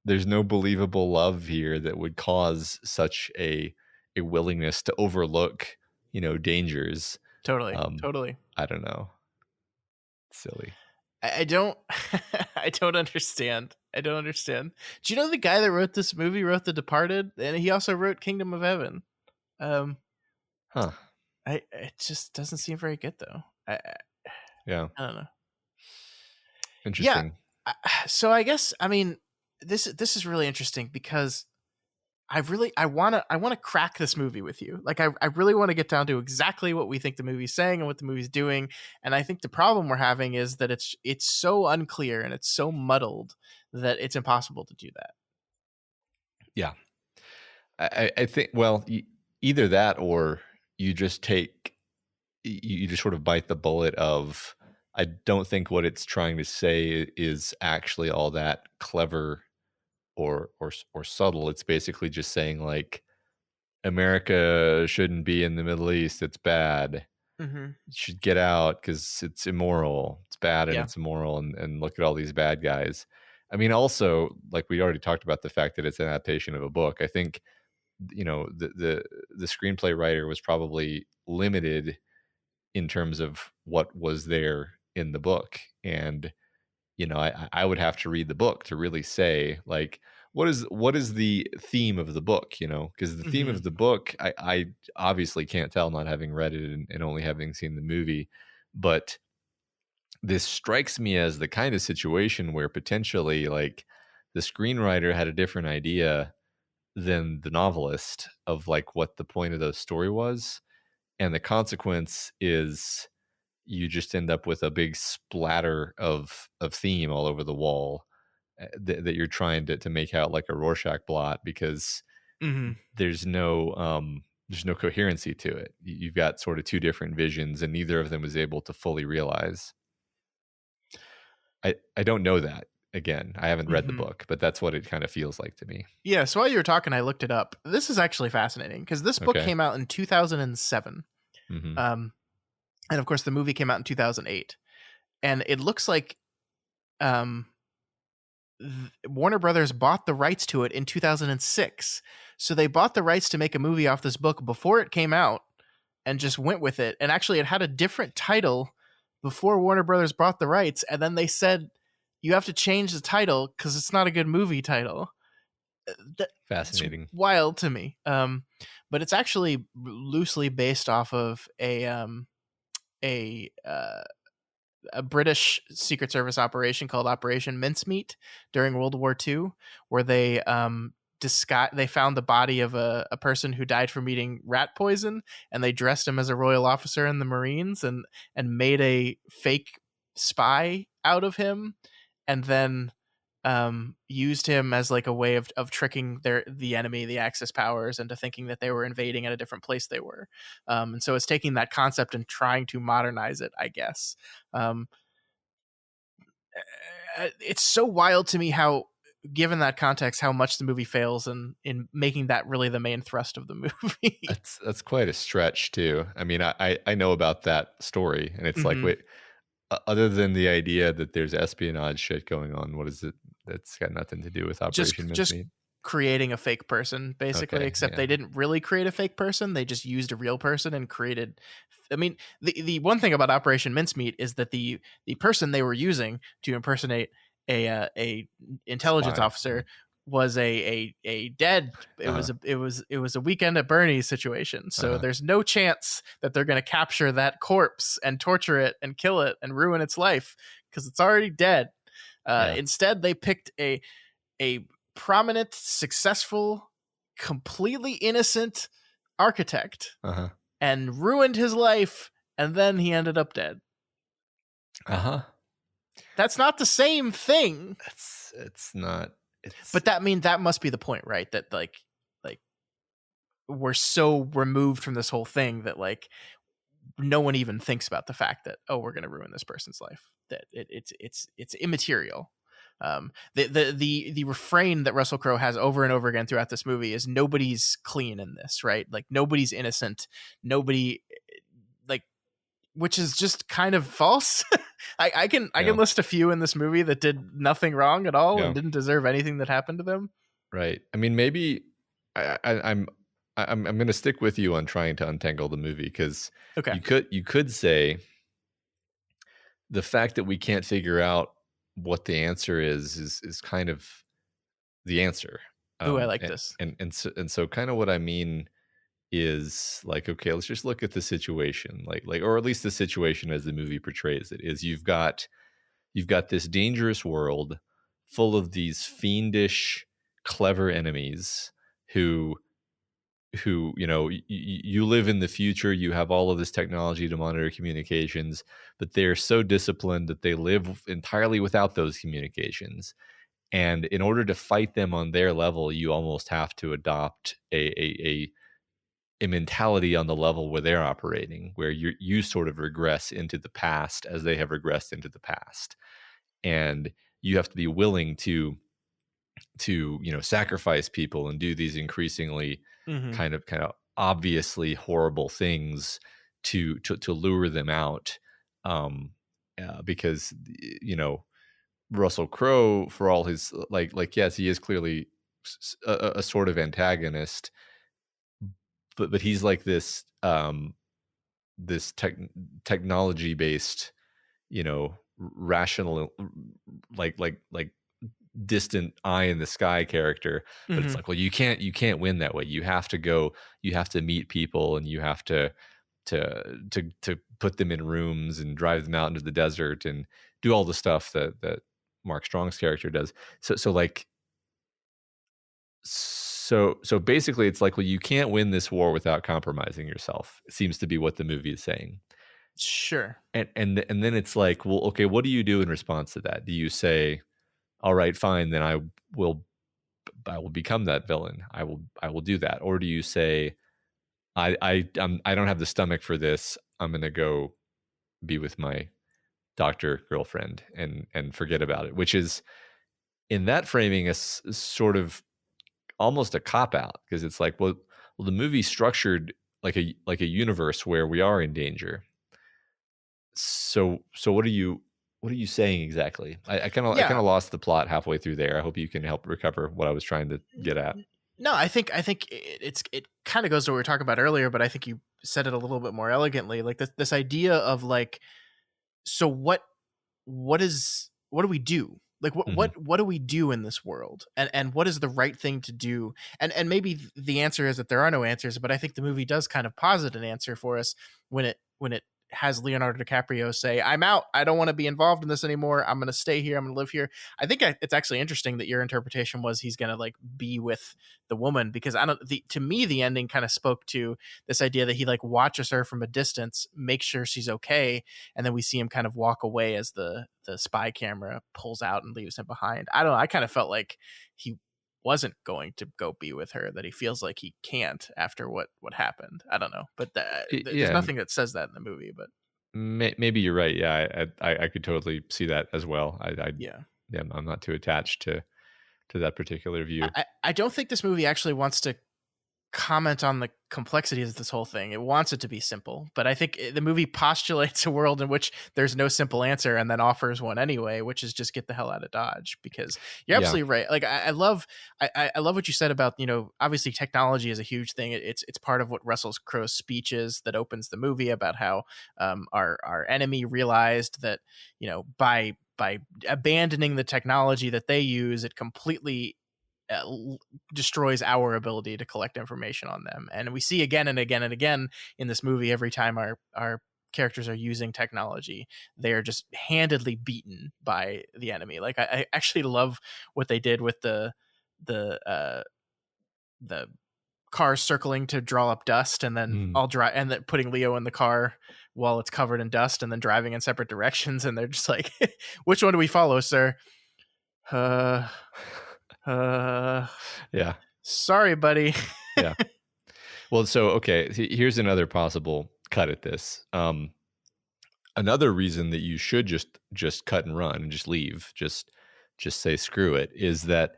[SPEAKER 2] there's no believable love here that would cause such a willingness to overlook, dangers. um
[SPEAKER 1] Totally.
[SPEAKER 2] I don't know. It's silly.
[SPEAKER 1] I don't I don't understand. I don't understand. Do you know the guy that wrote this movie wrote The Departed, and he also wrote Kingdom of Heaven? Um,
[SPEAKER 2] Huh.
[SPEAKER 1] it just doesn't seem very good though.
[SPEAKER 2] Yeah.
[SPEAKER 1] I don't know. Yeah.
[SPEAKER 2] Interesting.
[SPEAKER 1] So I guess this is really interesting because I want to crack this movie with you. Like I really want to get down to exactly what we think the movie's saying and what the movie's doing. And I think the problem we're having is that it's so unclear and it's so muddled that it's impossible to do that.
[SPEAKER 2] Yeah. I think, well, either that, or you just sort of bite the bullet of, I don't think what it's trying to say is actually all that clever or subtle. It's basically just saying, like, America shouldn't be in the Middle East. It's bad.
[SPEAKER 1] Mm-hmm.
[SPEAKER 2] You should get out because it's immoral. It's bad and
[SPEAKER 1] Yeah.
[SPEAKER 2] it's immoral. And look at all these bad guys. I mean, also, like, we already talked about the fact that it's an adaptation of a book. I think, the screenplay writer was probably limited in terms of what was there in the book. And, I would have to read the book to really say, like, what is the theme of the book, because the theme
[SPEAKER 1] Mm-hmm.
[SPEAKER 2] of the book, I obviously can't tell, not having read it and only having seen the movie. But this strikes me as the kind of situation where potentially, like, the screenwriter had a different idea than the novelist of, like, what the point of the story was. And the consequence is you just end up with a big splatter of theme all over the wall, that you're trying to make out like a Rorschach blot, because
[SPEAKER 1] Mm-hmm.
[SPEAKER 2] there's no coherency to it. You've got sort of two different visions, and neither of them is able to fully realize. I don't know that. Again, I haven't read the book, but that's what it kind of feels like to me.
[SPEAKER 1] Yeah, so while you were talking, I looked it up. This is actually fascinating because this book
[SPEAKER 2] Okay.
[SPEAKER 1] came out in 2007.
[SPEAKER 2] Mm-hmm.
[SPEAKER 1] And of course the movie came out in 2008. And it looks like Warner Brothers bought the rights to it in 2006. So they bought the rights to make a movie off this book before it came out and just went with it. And actually it had a different title before Warner Brothers bought the rights, and then they said you have to change the title because it's not a good movie title.
[SPEAKER 2] Fascinating.
[SPEAKER 1] It's wild to me. But it's actually loosely based off of a British Secret Service operation called Operation Mincemeat during World War II, where they they found the body of a person who died from eating rat poison, and they dressed him as a royal officer in the Marines and made a fake spy out of him, and then used him as like a way of tricking the enemy, the Axis powers, into thinking that they were invading at a different place they were. And so it's taking that concept and trying to modernize it, I guess. It's so wild to me how given that context, how much the movie fails in making that really the main thrust of the movie.
[SPEAKER 2] That's quite a stretch too. I mean, I know about that story, and it's like,
[SPEAKER 1] Mhm.
[SPEAKER 2] wait, other than the idea that there's espionage shit going on, what is it? That's got nothing to do with Operation
[SPEAKER 1] Just
[SPEAKER 2] Mincemeat.
[SPEAKER 1] creating a fake person, basically,
[SPEAKER 2] Okay,
[SPEAKER 1] except
[SPEAKER 2] yeah.
[SPEAKER 1] they didn't really create a fake person. They just used a real person and created. I mean, the one thing about Operation Mincemeat is that the person they were using to impersonate a intelligence
[SPEAKER 2] Spy.
[SPEAKER 1] officer was a dead. It was a Weekend at Bernie's situation. So there's no chance that they're going to capture that corpse and torture it and kill it and ruin its life because it's already dead. Instead, they picked a prominent, successful, completely innocent architect and ruined his life, and then he ended up dead. That's not the same thing.
[SPEAKER 2] It's not.
[SPEAKER 1] But that must be the point, right? That like we're so removed from this whole thing that like no one even thinks about the fact that, oh, we're going to ruin this person's life. That it's immaterial. The refrain that Russell Crowe has over and over again throughout this movie is nobody's clean in this, right? Like nobody's innocent. Nobody, like, which is just kind of false. I can list a few in this movie that did nothing wrong at all and didn't deserve anything that happened to them.
[SPEAKER 2] Right. I mean, maybe I'm going to stick with you on trying to untangle the movie because you could say the fact that we can't figure out what the answer is kind of the answer.
[SPEAKER 1] I like this.
[SPEAKER 2] And so kind of what I mean is like, okay, let's just look at the situation, like, or at least the situation as the movie portrays it is you've got this dangerous world full of these fiendish, clever enemies who you live in the future, you have all of this technology to monitor communications, but they're so disciplined that they live entirely without those communications. And in order to fight them on their level, you almost have to adopt a mentality on the level where they're operating, where you sort of regress into the past as they have regressed into the past. And you have to be willing to sacrifice people and do these increasingly kind of obviously horrible things to lure them out, because Russell Crowe, for all his like yes, he is clearly a sort of antagonist, but he's like this technology based, rational, like distant eye in the sky character. But it's like, well, you can't win that way. You have to meet people, and you have to put them in rooms and drive them out into the desert and do all the stuff that Mark Strong's character does. So basically it's like, well, you can't win this war without compromising yourself. It seems to be what the movie is saying.
[SPEAKER 1] Sure.
[SPEAKER 2] And then it's like, well, okay, what do you do in response to that? Do you say, all right, fine, then I will become that villain. I will do that. Or do you say, I don't have the stomach for this. I'm going to go be with my doctor girlfriend and forget about it, which is, in that framing, a sort of almost a cop out, because it's like, well, the movie's structured like a universe where we are in danger. So what are you saying exactly? I kind of lost the plot halfway through there. I hope you can help recover what I was trying to get at.
[SPEAKER 1] No, I think it kind of goes to what we were talking about earlier, but I think you said it a little bit more elegantly. Like this idea of like, so what do we do? Like what do we do in this world? And what is the right thing to do? And maybe the answer is that there are no answers, but I think the movie does kind of posit an answer for us when it has Leonardo DiCaprio say, I'm out. I don't want to be involved in this anymore. I'm going to stay here. I'm going to live here. I think it's actually interesting that your interpretation was he's going to like be with the woman, because to me, the ending kind of spoke to this idea that he like watches her from a distance, makes sure she's okay. And then we see him kind of walk away as the spy camera pulls out and leaves him behind. I don't know. I kind of felt like he wasn't going to go be with her, that he feels like he can't after what happened. I don't know, but there's nothing that says that in the movie. But
[SPEAKER 2] maybe you're right. Yeah, I could totally see that as well. I'm not too attached to to that particular view.
[SPEAKER 1] I don't think this movie actually wants to comment on the complexities of this whole thing. It wants it to be simple, but I think the movie postulates a world in which there's no simple answer and then offers one anyway, which is just get the hell out of Dodge. Because you're absolutely right. Like I love what you said about, obviously technology is a huge thing. It's part of what Russell Crowe's speech is that opens the movie about how our enemy realized that, by abandoning the technology that they use, it completely destroys our ability to collect information on them. And we see again and again and again in this movie, every time our characters are using technology, they are just handedly beaten by the enemy. Like I actually love what they did with the cars circling to draw up dust, and then and then putting Leo in the car while it's covered in dust, and then driving in separate directions. And they're just like, which one do we follow, sir?
[SPEAKER 2] Yeah.
[SPEAKER 1] Sorry, buddy.
[SPEAKER 2] Yeah. Well, so, okay. Here's another possible cut at this. Another reason that you should just cut and run and just leave, just say screw it, is that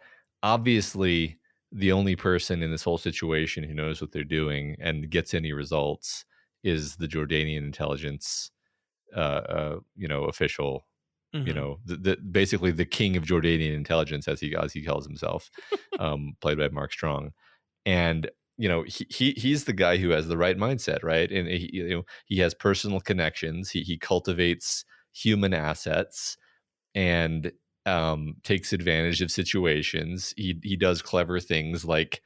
[SPEAKER 2] obviously the only person in this whole situation who knows what they're doing and gets any results is the Jordanian intelligence, official. Basically the king of Jordanian intelligence, as he calls himself, played by Mark Strong. And, he's the guy who has the right mindset, right? And he has personal connections. He cultivates human assets and takes advantage of situations. He does clever things, like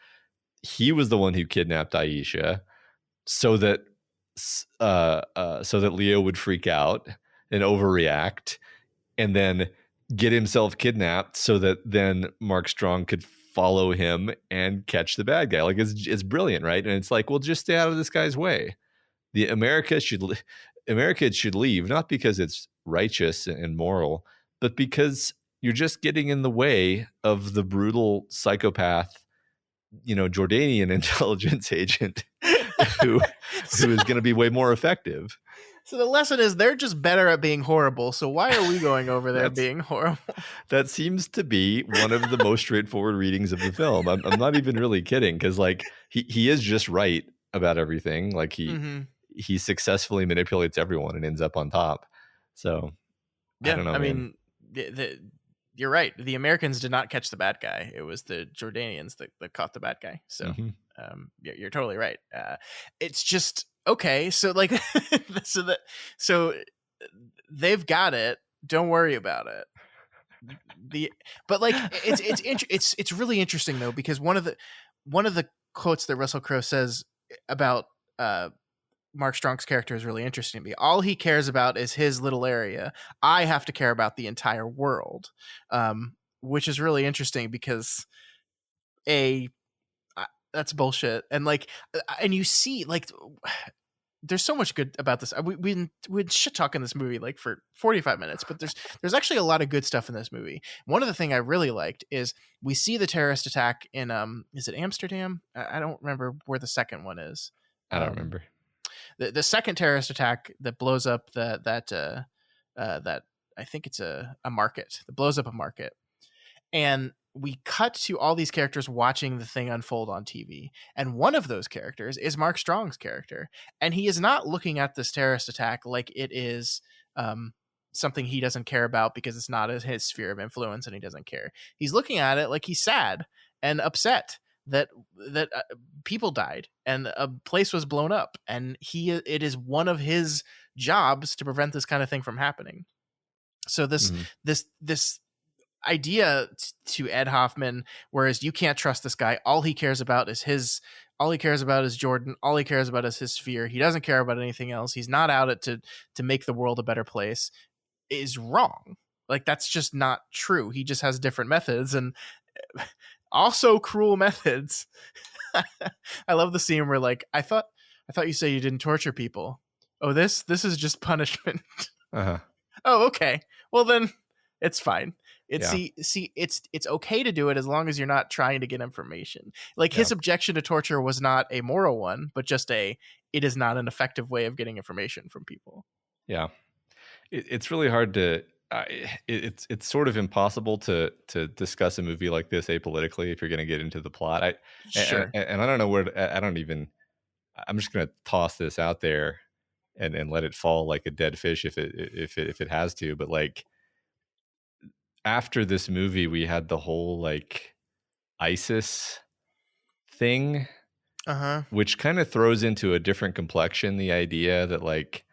[SPEAKER 2] he was the one who kidnapped Aisha so that Leo would freak out and overreact, and then get himself kidnapped so that then Mark Strong could follow him and catch the bad guy. Like it's brilliant, right? And it's like, well, just stay out of this guy's way. America should leave, not because it's righteous and moral, but because you're just getting in the way of the brutal psychopath, Jordanian intelligence agent who is going to be way more effective.
[SPEAKER 1] So the lesson is they're just better at being horrible. So why are we going over there being horrible?
[SPEAKER 2] That seems to be one of the most straightforward readings of the film. I'm not even really kidding, because like he is just right about everything. Like he successfully manipulates everyone and ends up on top. So
[SPEAKER 1] yeah,
[SPEAKER 2] I don't know.
[SPEAKER 1] I mean, you're right. The Americans did not catch the bad guy. It was the Jordanians that caught the bad guy. So you're totally right. It's just. Okay, so like, so they've got it. Don't worry about it. But like, it's really interesting though, because one of the quotes that Russell Crowe says about Mark Strong's character is really interesting to me. All he cares about is his little area. I have to care about the entire world, which is really interesting because that's bullshit. And like, and you see, like, there's so much good about this. We'd shit talking this movie like for 45 minutes, but there's actually a lot of good stuff in this movie. One of the thing I really liked is we see the terrorist attack in is it Amsterdam? I don't remember where the second one is.
[SPEAKER 2] I don't remember.
[SPEAKER 1] The second terrorist attack that blows up that I think it's a market that blows up a market, and we cut to all these characters watching the thing unfold on TV. And one of those characters is Mark Strong's character. And he is not looking at this terrorist attack like it is something he doesn't care about because it's not his sphere of influence and he doesn't care. He's looking at it like he's sad and upset that people died and a place was blown up. And it is one of his jobs to prevent this kind of thing from happening. So this idea to Ed Hoffman, whereas you can't trust this guy. All he cares about is Jordan. All he cares about is his sphere. He doesn't care about anything else. He's not out to make the world a better place, is wrong. Like, that's just not true. He just has different methods and also cruel methods. I love the scene where, like, I thought you said you didn't torture people. Oh, this is just punishment.
[SPEAKER 2] Uh-huh.
[SPEAKER 1] Oh, okay. Well, then it's fine. It's okay to do it as long as you're not trying to get information. Like, his objection to torture was not a moral one, but just it is not an effective way of getting information from people.
[SPEAKER 2] Yeah. It's really hard to it's sort of impossible to discuss a movie like this apolitically if you're going to get into the plot.
[SPEAKER 1] Sure.
[SPEAKER 2] And I don't know where I don't even. I'm just going to toss this out there and let it fall like a dead fish if it has to. But like after this movie, we had the whole like ISIS thing, which kind of throws into a different complexion the idea that like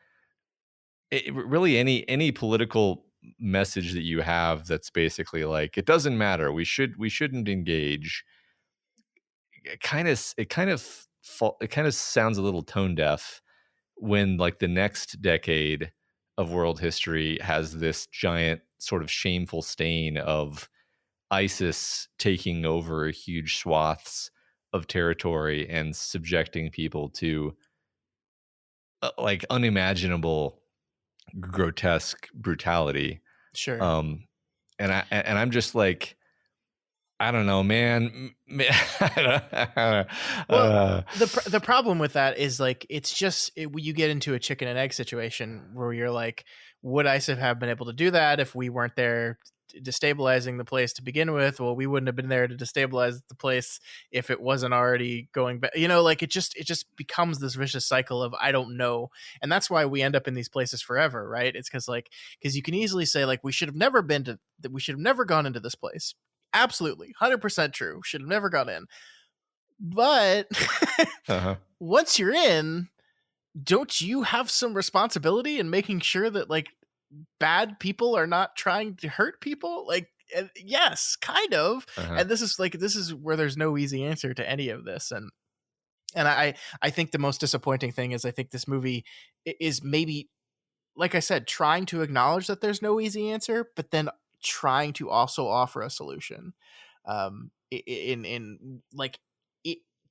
[SPEAKER 2] really any political message that you have that's basically like it doesn't matter, we shouldn't engage, it kind of sounds a little tone deaf when like the next decade of world history has this giant sort of shameful stain of ISIS taking over huge swaths of territory and subjecting people to like unimaginable grotesque brutality.
[SPEAKER 1] Sure.
[SPEAKER 2] And I'm just like, I don't know, man.
[SPEAKER 1] Well, the problem with that is like it's just you get into a chicken and egg situation where you're like, would ISIS have been able to do that if we weren't there destabilizing the place to begin with? Well, we wouldn't have been there to destabilize the place if it wasn't already going back. You know, like it just becomes this vicious cycle of I don't know, and that's why we end up in these places forever, right? It's because you can easily say like we should have never gone into this place. Absolutely, 100% true. Should have never gone in. But once you're in, don't you have some responsibility in making sure that like bad people are not trying to hurt people? Like, yes, kind of. And this is where there's no easy answer to any of this. And I think the most disappointing thing is I think this movie is maybe, like I said, trying to acknowledge that there's no easy answer, but then trying to also offer a solution.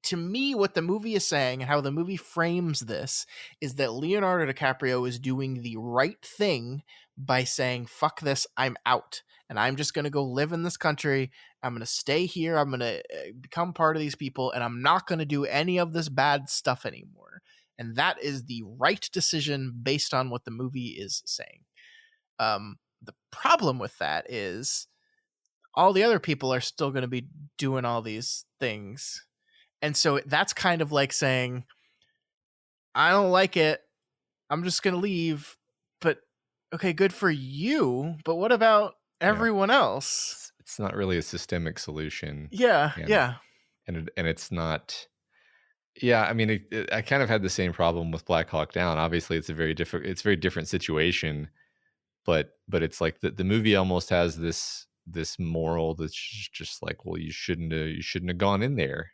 [SPEAKER 1] To me, what the movie is saying and how the movie frames this is that Leonardo DiCaprio is doing the right thing by saying, fuck this, I'm out. And I'm just going to go live in this country. I'm going to stay here. I'm going to become part of these people. And I'm not going to do any of this bad stuff anymore. And that is the right decision based on what the movie is saying. The problem with that is all the other people are still going to be doing all these things. And so that's kind of like saying, I don't like it, I'm just going to leave. But okay, good for you. But what about everyone else?
[SPEAKER 2] It's not really a systemic solution.
[SPEAKER 1] Yeah.
[SPEAKER 2] And it's not. Yeah, I mean, I kind of had the same problem with Black Hawk Down. Obviously, it's a very different situation. But it's like the movie almost has this moral that's just like, well, you shouldn't have gone in there.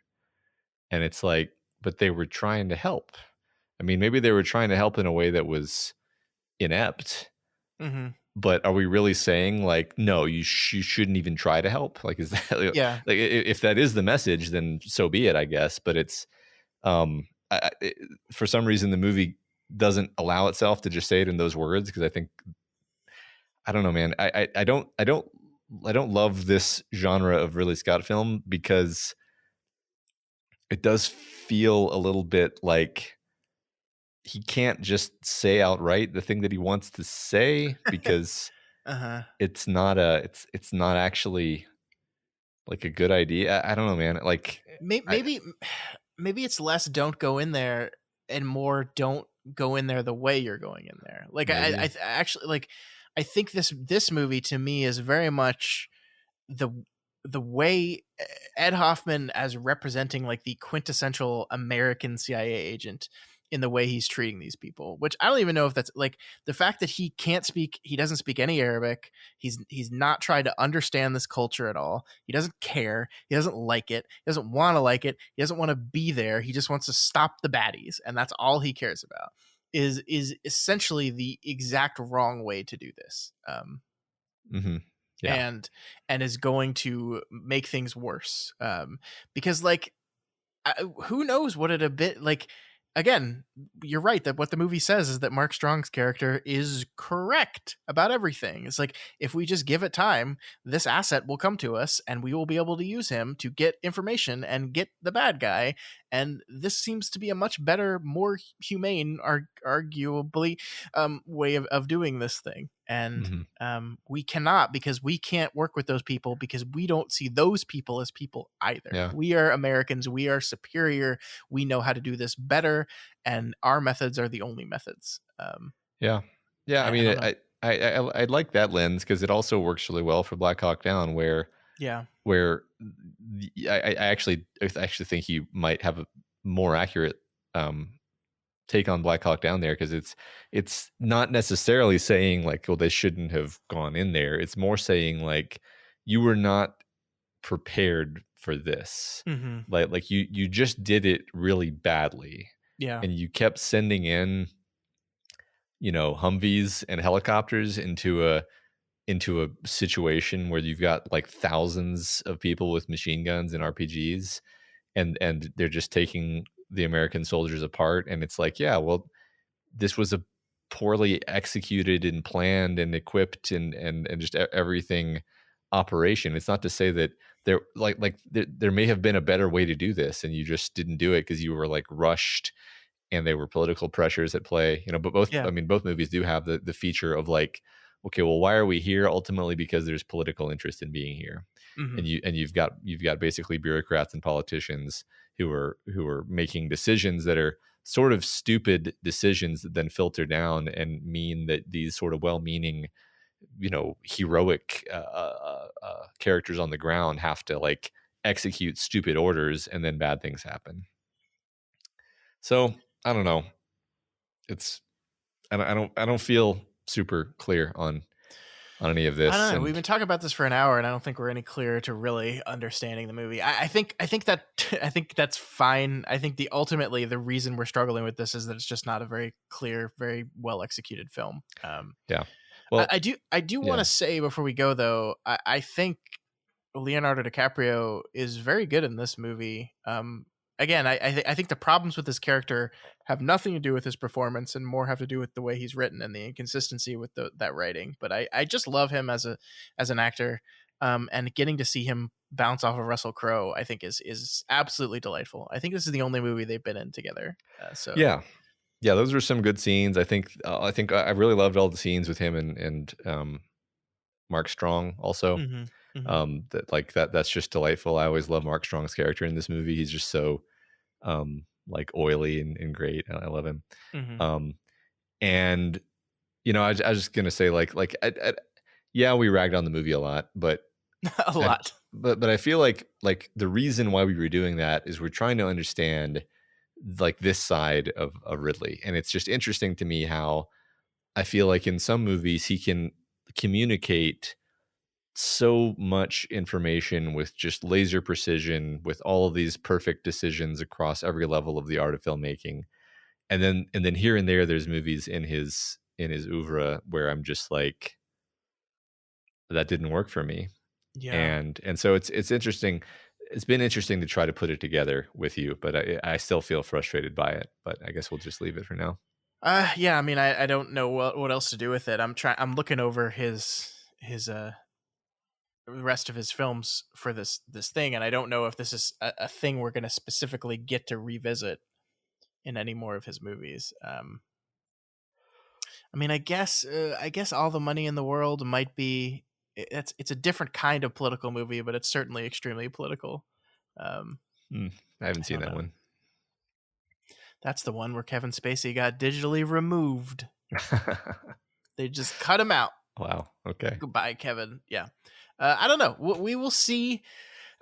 [SPEAKER 2] And it's like, but they were trying to help. I mean, maybe they were trying to help in a way that was inept. But are we really saying like, no, you shouldn't even try to help? Like, is that like if that is the message, then so be it, I guess. But it's for some reason the movie doesn't allow itself to just say it in those words, because I think, I don't know, man. I don't love this genre of Ridley Scott film because it does feel a little bit like he can't just say outright the thing that he wants to say because it's not actually like a good idea. I don't know, man. Like
[SPEAKER 1] maybe it's less don't go in there and more don't go in there the way you're going in there. Like I actually like. I think this movie to me is very much the way Ed Hoffman as representing like the quintessential American CIA agent in the way he's treating these people, which I don't even know if that's like the fact that he doesn't speak any Arabic. He's not trying to understand this culture at all. He doesn't care. He doesn't like it. He doesn't want to like it. He doesn't want to be there. He just wants to stop the baddies. And that's all he cares about. Is essentially the exact wrong way to do this, and is going to make things worse. Because like, who knows what it a bit like. Again, you're right that what the movie says is that Mark Strong's character is correct about everything. It's like, if we just give it time, this asset will come to us and we will be able to use him to get information and get the bad guy. and this seems to be a much better, more humane, arguably, way of doing this thing. And we cannot, because we can't work with those people, because we don't see those people as people either.
[SPEAKER 2] Yeah.
[SPEAKER 1] We are Americans. We are superior. We know how to do this better, and our methods are the only methods.
[SPEAKER 2] Yeah. I mean, I like that lens, because it also works really well for Black Hawk Down, where I actually think you might have a more accurate take on Black Hawk Down there, because it's not necessarily saying like, well, they shouldn't have gone in there. It's more saying like, you were not prepared for this. Like you just did it really badly. And you kept sending in, Humvees and helicopters into a situation where you've got like thousands of people with machine guns and RPGs, and they're just taking the American soldiers apart. And it's like, yeah, well, this was a poorly executed and planned and equipped and just everything operation. It's not to say that there may have been a better way to do this, and you just didn't do it because you were like rushed and there were political pressures at play, but both movies do have the feature of like, okay, well, why are we here? Ultimately, because there's political interest in being here. And you've got basically bureaucrats and politicians who are making decisions that are sort of stupid decisions that then filter down and mean that these sort of well-meaning, heroic characters on the ground have to like execute stupid orders, and then bad things happen. So I don't know. I don't feel super clear on any of this.
[SPEAKER 1] I don't know. We've been talking about this for an hour, and I don't think we're any clearer to really understanding the movie. I think that's fine. I think ultimately the reason we're struggling with this is that it's just not a very clear, very well executed film.
[SPEAKER 2] Yeah. Well,
[SPEAKER 1] I do want to say before we go, though, I think Leonardo DiCaprio is very good in this movie. Again, I think the problems with this character have nothing to do with his performance and more have to do with the way he's written and the inconsistency with that writing. But I just love him as an actor, and getting to see him bounce off of Russell Crowe, I think is absolutely delightful. I think this is the only movie they've been in together.
[SPEAKER 2] Yeah, those were some good scenes. I think I really loved all the scenes with him and Mark Strong also. That's just delightful. I always love Mark Strong's character in this movie. He's just so like oily and great. I love him. And I was just gonna say yeah, we ragged on the movie a lot, but
[SPEAKER 1] a lot.
[SPEAKER 2] But I feel like the reason why we were doing that is we're trying to understand like this side of Ridley, and it's just interesting to me how I feel like in some movies he can communicate so much information with just laser precision, with all of these perfect decisions across every level of the art of filmmaking. And then here and there's movies in his oeuvre where I'm just like, that didn't work for me.
[SPEAKER 1] Yeah.
[SPEAKER 2] And so it's interesting. It's been interesting to try to put it together with you, but I still feel frustrated by it, but I guess we'll just leave it for now.
[SPEAKER 1] Yeah. I mean, I don't know what else to do with it. I'm looking over his rest of his films for this thing, and I don't know if this is a thing we're going to specifically get to revisit in any more of his movies. I mean, I guess All the Money in the World might be. It's a different kind of political movie, but it's certainly extremely political.
[SPEAKER 2] I haven't seen that one.
[SPEAKER 1] That's the one where Kevin Spacey got digitally removed. They just cut him out.
[SPEAKER 2] Wow. Okay.
[SPEAKER 1] Goodbye, Kevin. Yeah. I don't know. We will see.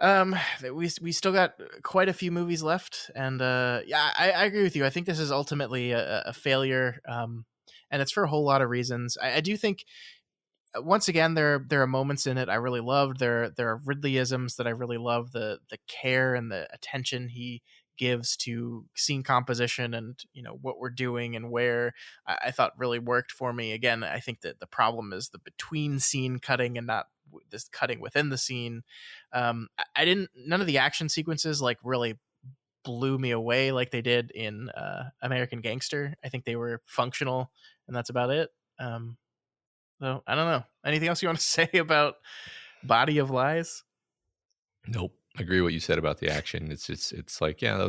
[SPEAKER 1] We still got quite a few movies left, and yeah, I agree with you. I think this is ultimately a failure, and it's for a whole lot of reasons. I do think, once again, there are moments in it I really loved. There are Ridleyisms that I really love. The care and the attention he gives to scene composition and what we're doing and where, I thought really worked for me. Again, I think that the problem is the between scene cutting and not this cutting within the scene. None of the action sequences like really blew me away like they did in American Gangster. I think they were functional, and that's about it. So I don't know. Anything else you want to say about Body of Lies?
[SPEAKER 2] Nope. I agree with what you said about the action. It's like, yeah,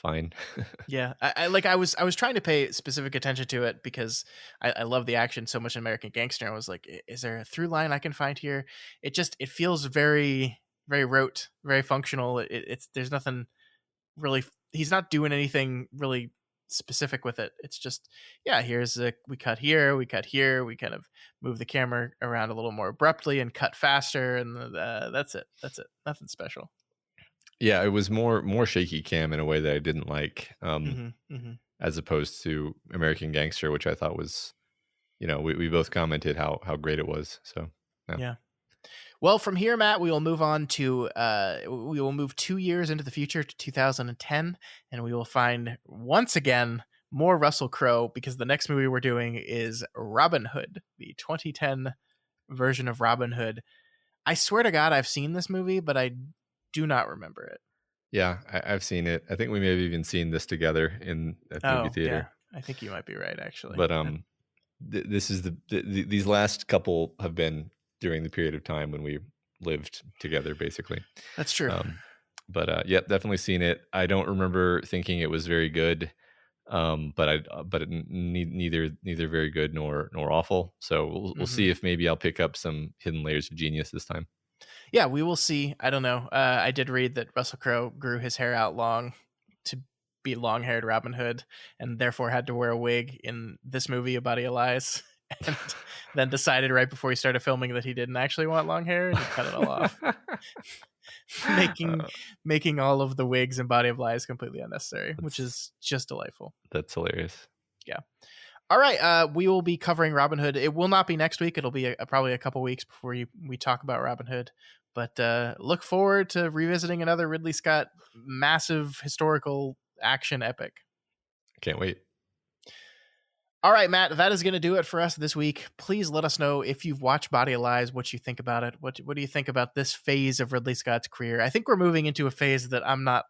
[SPEAKER 2] fine.
[SPEAKER 1] Yeah, I was trying to pay specific attention to it because I love the action so much in American Gangster. I was like, is there a through line I can find here? It feels very, very rote, very functional. It's there's nothing really. He's not doing anything really specific with it. It's just, yeah, we cut here, we kind of move the camera around a little more abruptly and cut faster, and that's it. Nothing special.
[SPEAKER 2] Yeah, it was more shaky cam in a way that I didn't like, as opposed to American Gangster, which I thought was, we both commented how great it was. So
[SPEAKER 1] yeah. Well, from here, Matt, we will move on to we will move 2 years into the future to 2010, and we will find once again more Russell Crowe, because the next movie we're doing is Robin Hood, the 2010 version of Robin Hood. I swear to God, I've seen this movie, but I do not remember it.
[SPEAKER 2] Yeah, I've seen it. I think we may have even seen this together in a movie theater.
[SPEAKER 1] Yeah. I think you might be right, actually.
[SPEAKER 2] But this is these last couple have been during the period of time when we lived together, basically.
[SPEAKER 1] That's true.
[SPEAKER 2] But yeah, definitely seen it. I don't remember thinking it was very good, but neither very good nor awful. So we'll see if maybe I'll pick up some hidden layers of genius this time.
[SPEAKER 1] Yeah, we will see. I don't know. I did read that Russell Crowe grew his hair out long to be long-haired Robin Hood, and therefore had to wear a wig in this movie, A Body of Lies, and then decided right before he started filming that he didn't actually want long hair, and he cut it all off, making all of the wigs in Body of Lies completely unnecessary, which is just delightful.
[SPEAKER 2] That's hilarious.
[SPEAKER 1] Yeah. All right, we will be covering Robin Hood. It will not be next week. It'll be probably a couple weeks before we talk about Robin Hood. But look forward to revisiting another Ridley Scott massive historical action epic.
[SPEAKER 2] Can't wait.
[SPEAKER 1] All right, Matt, that is going to do it for us this week. Please let us know if you've watched Body of Lies, what you think about it. What do you think about this phase of Ridley Scott's career? I think we're moving into a phase that I'm not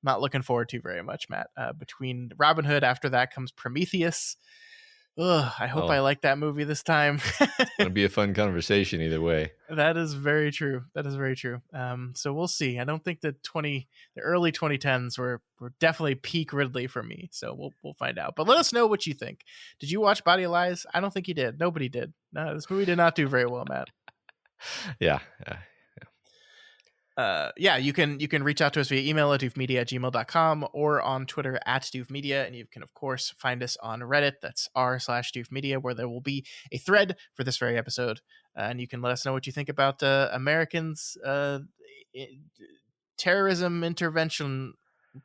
[SPEAKER 1] looking forward to very much, Matt. Between Robin Hood, after that comes Prometheus. Ugh, I hope I like that movie this time.
[SPEAKER 2] It'll be a fun conversation either way.
[SPEAKER 1] That is very true. So we'll see. I don't think the early 2010s were definitely peak Ridley for me. So we'll find out. But let us know what you think. Did you watch Body of Lies? I don't think you did. Nobody did. No, this movie did not do very well, Matt.
[SPEAKER 2] Yeah.
[SPEAKER 1] You can reach out to us via email at doofmedia@gmail.com or on Twitter @doofmedia, and you can of course find us on Reddit. That's r/doofmedia, where there will be a thread for this very episode, and you can let us know what you think about Americans' terrorism intervention,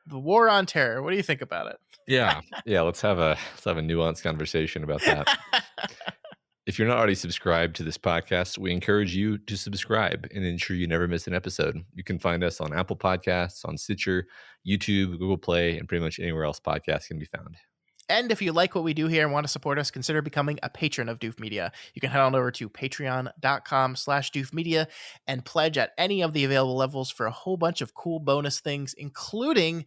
[SPEAKER 1] the war on terror. What do you think about it?
[SPEAKER 2] Yeah. Let's have a nuanced conversation about that. If you're not already subscribed to this podcast, we encourage you to subscribe and ensure you never miss an episode. You can find us on Apple Podcasts, on Stitcher, YouTube, Google Play, and pretty much anywhere else podcasts can be found.
[SPEAKER 1] And if you like what we do here and want to support us, consider becoming a patron of Doof Media. You can head on over to patreon.com/doofmedia and pledge at any of the available levels for a whole bunch of cool bonus things, including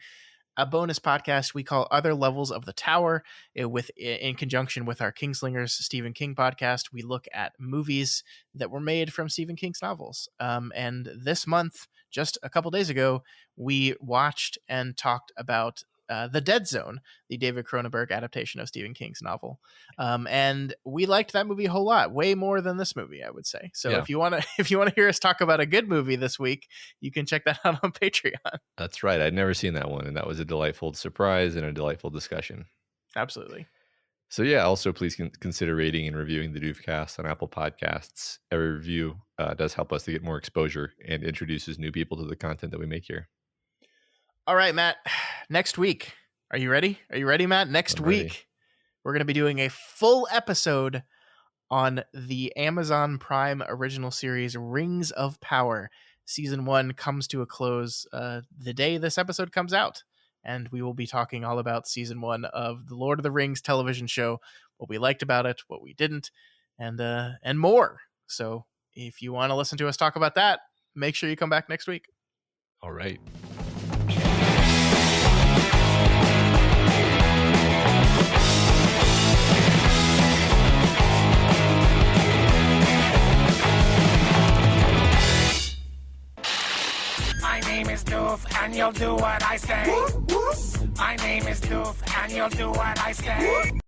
[SPEAKER 1] a bonus podcast we call Other Levels of the Tower, in conjunction with our Kingslingers Stephen King podcast. We look at movies that were made from Stephen King's novels. And this month, just a couple days ago, we watched and talked about The Dead Zone, the David Cronenberg adaptation of Stephen King's novel. And we liked that movie a whole lot, way more than this movie, I would say. So if you want to hear us talk about a good movie this week, you can check that out on Patreon.
[SPEAKER 2] That's right. I'd never seen that one, and that was a delightful surprise and a delightful discussion.
[SPEAKER 1] Absolutely.
[SPEAKER 2] So yeah, also please consider rating and reviewing the Doofcast on Apple Podcasts. Every review does help us to get more exposure and introduces new people to the content that we make here.
[SPEAKER 1] All right, Matt. Next week. Are you ready? Are you ready, Matt? Next week, we're going to be doing a full episode on the Amazon Prime original series Rings of Power. Season 1 comes to a close the day this episode comes out. And we will be talking all about Season 1 of the Lord of the Rings television show, what we liked about it, what we didn't, and more. So if you want to listen to us talk about that, make sure you come back next week.
[SPEAKER 2] All right.
[SPEAKER 6] My name is Doof, and you'll do what I say. My name is Doof, and you'll do what I say.